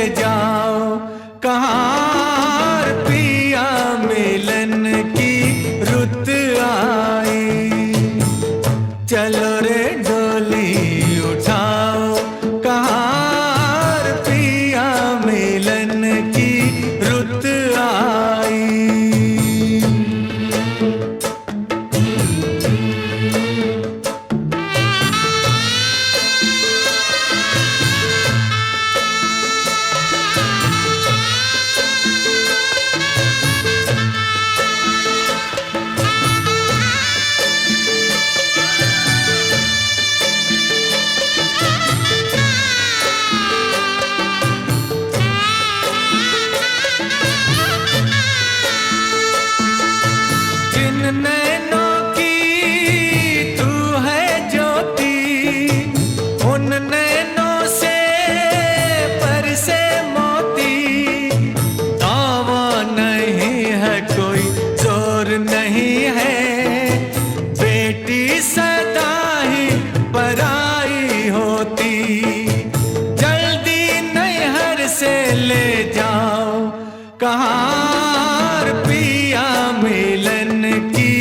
कहाँ पिया मिलन की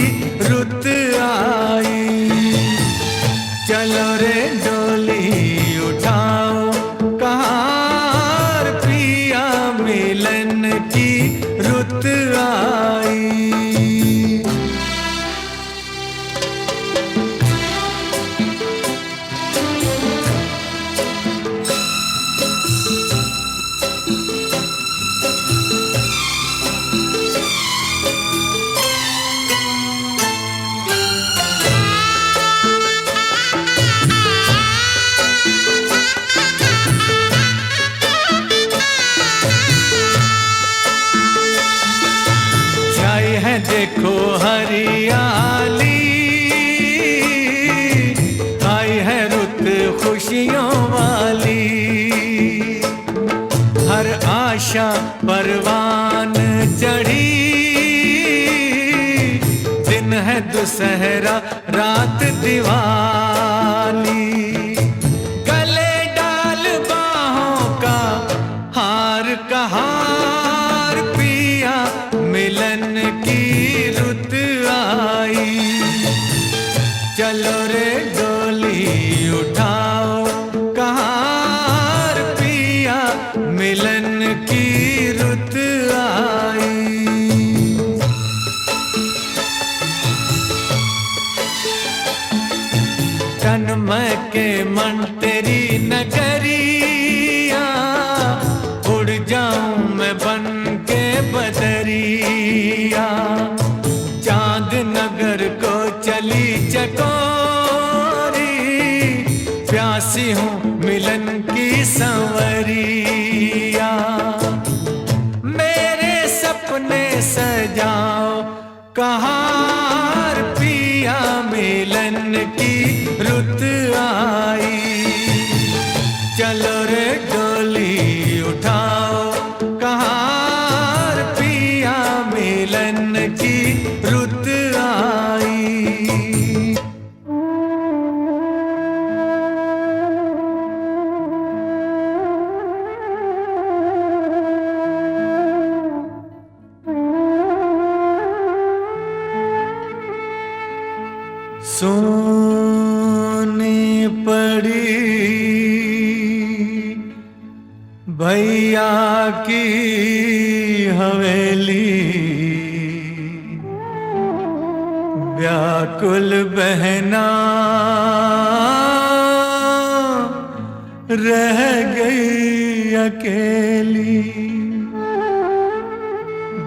रुत आई। चलो रे डोली उठाओ कहाँ पिया मिलन की रुत आई। छाई है देखो हरियाली, आई है रुत खुशियों वाली। हर आशा परवान चढ़ी, दिन है दुसहरा रात दिवाली। गले डाल बाहों का हार कहार पिया मिलन की रुत आई। चलो रे डोली उठाओ कहार पिया मिलन की रुत आई। तन मैं के मन तेरी नगरिया, उड़ जाऊं मैं बन के बदरिया। चांद नगर को चली चकोरी, प्यासी हूँ मिलन की संवरिया। मेरे सपने सजाओ कहार पिया मिलन की रुत आई। चलो रे डोली उठाओ कहार पिया मिलन की रुत आई। सोनी पड़ी भैया की हवेली, व्याकुल बहना रह गई अकेली।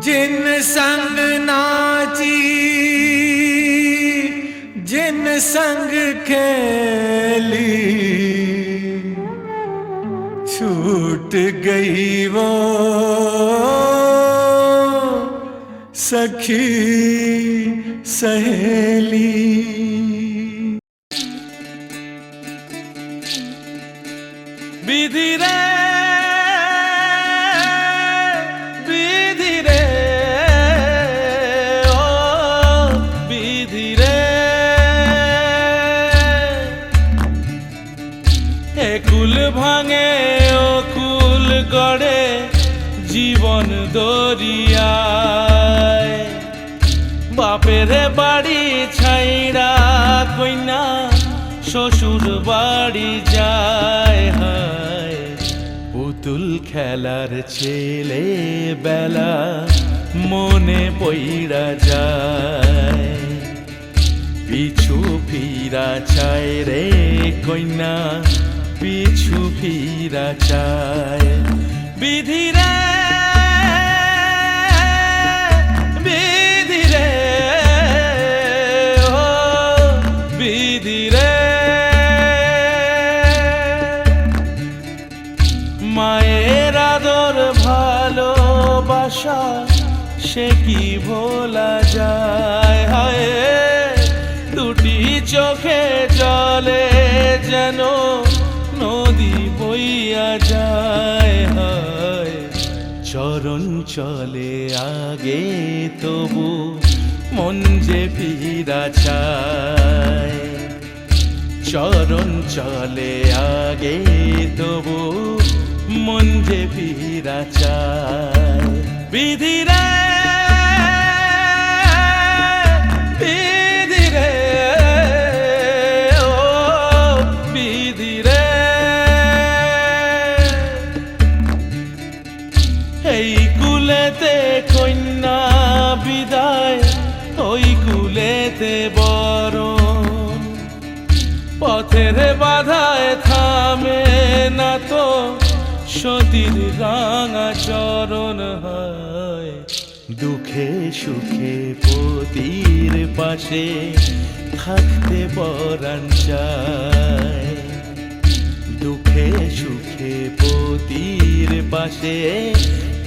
जिन संग नाची जिन संग खेली, छूट गई वो सखी सहेली। विधि रे विधि रे ओ विधि रे, ए कुल भाঙে ও কুল গড়ে জীবন দরিয়ায়। বাপের বাড়ি ছাইড়া কইনা শ্বশুর বাড়ি যায়। হায় পুতুল খেলার ছেলে বেলা মনে পইড়া যায়। পিছু ফিরা চায় রে কইনা পিছু ফিরা চায়। বিধি রে বিধি রে ও বিধি রে, মায়ের আদর ভালোবাসা সে কি ভোলা যায়। হায় দুটি চোখে জলে যেন নদী বইয়া যায়। হায় চরণ চলে আগে তবু মন যে ফিরা চায়। চরণ চলে আগে তবু মন যে ফিরা চায়। বিধি রে বিধি রে ও বিধি রে এই কুলেতে কন্যা বিদায় ওই কুলেতে বরণ পথের বাধায় থামে না তো সতীর রাঙা চরণ হয় দুঃখে সুখে পতির পাশে থাকতে পরাণ চায় দুঃখে সুখে পতির পাশে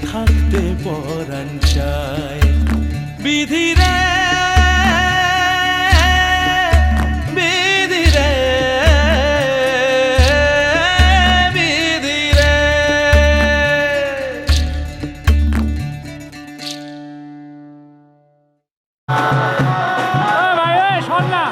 থাকতে পরাণ চায় বিধি রে বিধি রে বিধি রে ভাই এই শোন না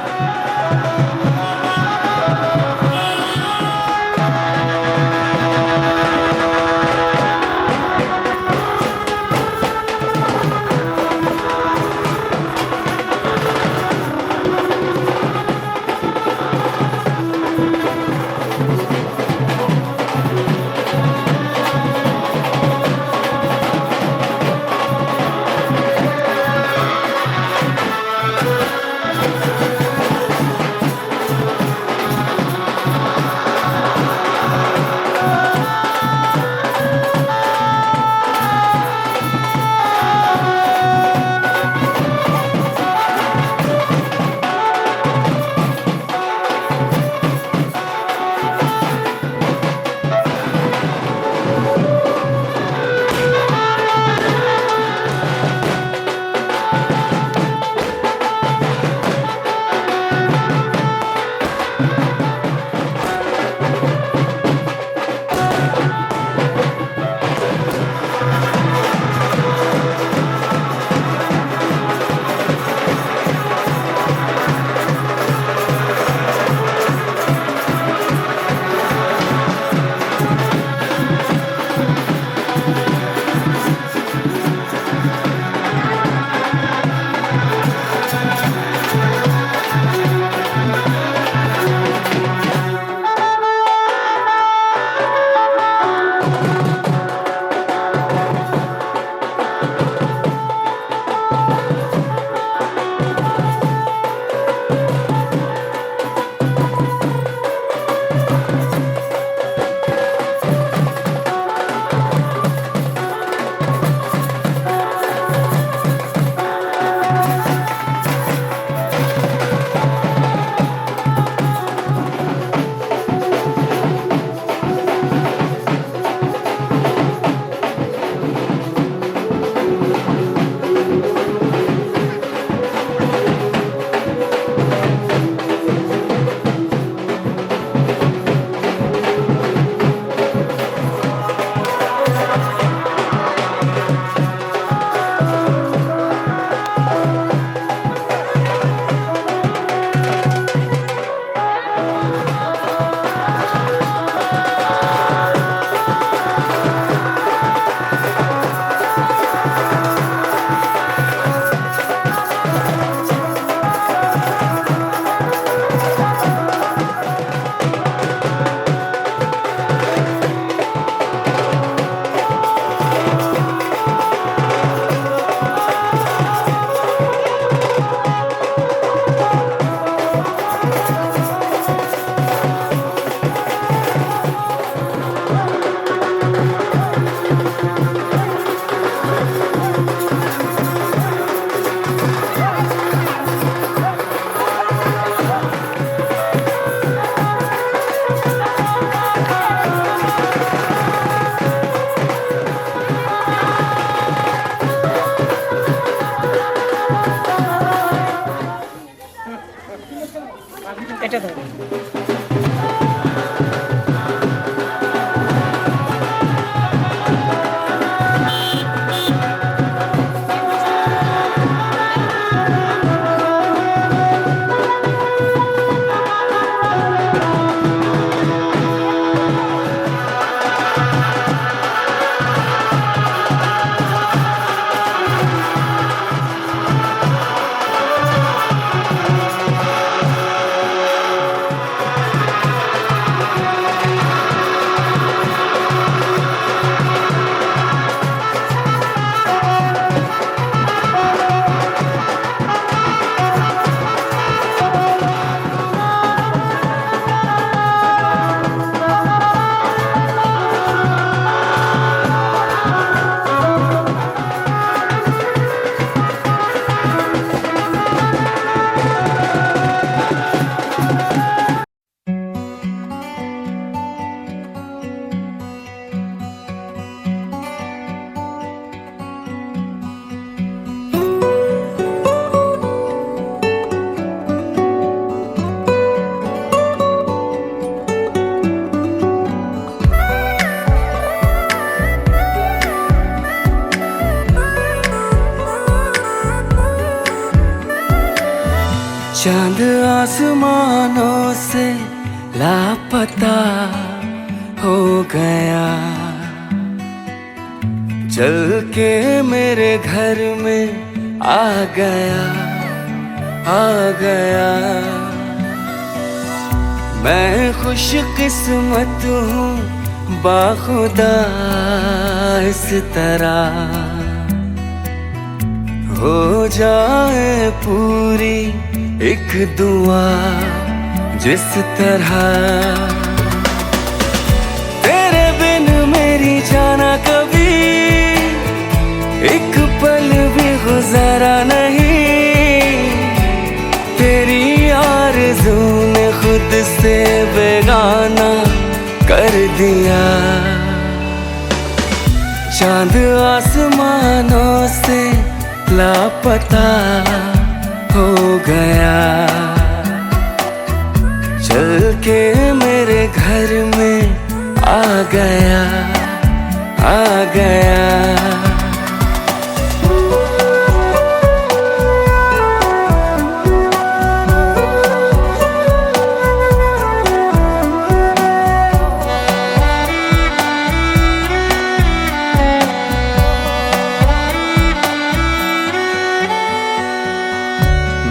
चांद आसमानों से लापता हो गया, चल के मेरे घर में आ गया, आ गया। मैं खुश किस्मत हूँ बाखुदा इस तरह हो जाए पूरी एक दुआ जिस तरह। तेरे बिन मेरी जाना कभी एक पल भी गुजारा नहीं, तेरी आरज़ू ने खुद से बेगाना कर दिया। चांद आसमानों से लापता हो गया, चल के मेरे घर में आ गया, आ गया।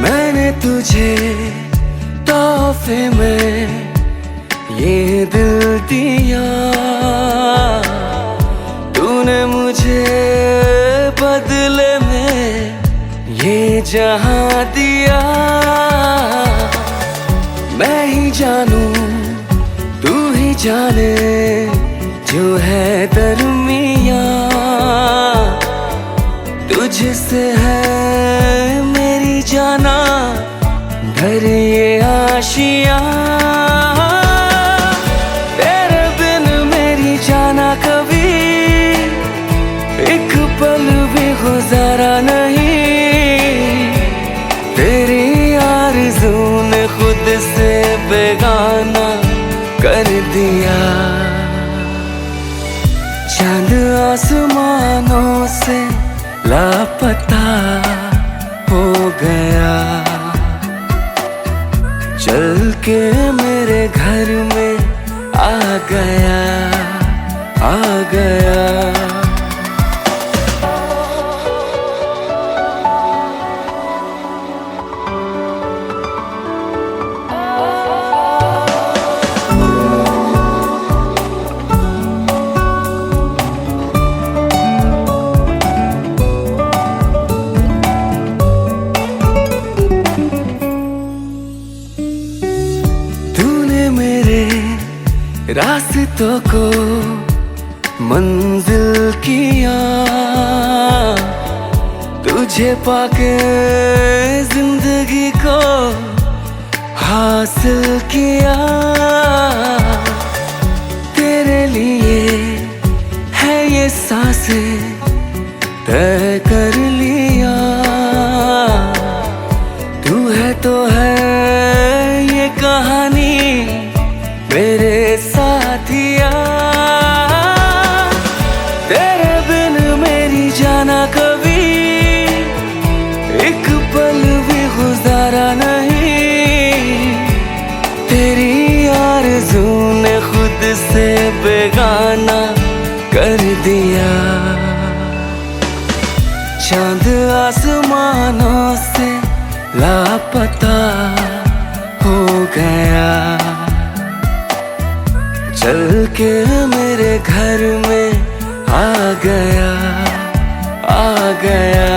मैंने तुझे तोहफे में ये दिल दिया, तूने मुझे बदले में ये जहां दिया। मैं ही जानूं तू ही जाने जो है दरमिया, तुझसे है मेरी जाना भर ये आशिया। तेरे बिन मेरी जाना कभी एक पल भी गुजारा नहीं, तेरी आरज़ू ने खुद से बेगाना कर दिया। चांद आसमानों से लापता हो गया, चल के मेरे घर में आ गया, आ गया। रास्तों को मंजिल किया, तुझे पाके जिंदगी को हासिल किया। तेरे लिए है ये सांसें तय कर लिया, तू है तो है ये कहानी मेरे साथिया। तेरे बिन मेरी जाना कभी एक पल भी गुजारा नहीं, तेरी आरज़ू ने खुद से बेगाना कर दिया। चांद आसमानों से लापता हो गया, चल के मेरे घर में आ गया, आ गया।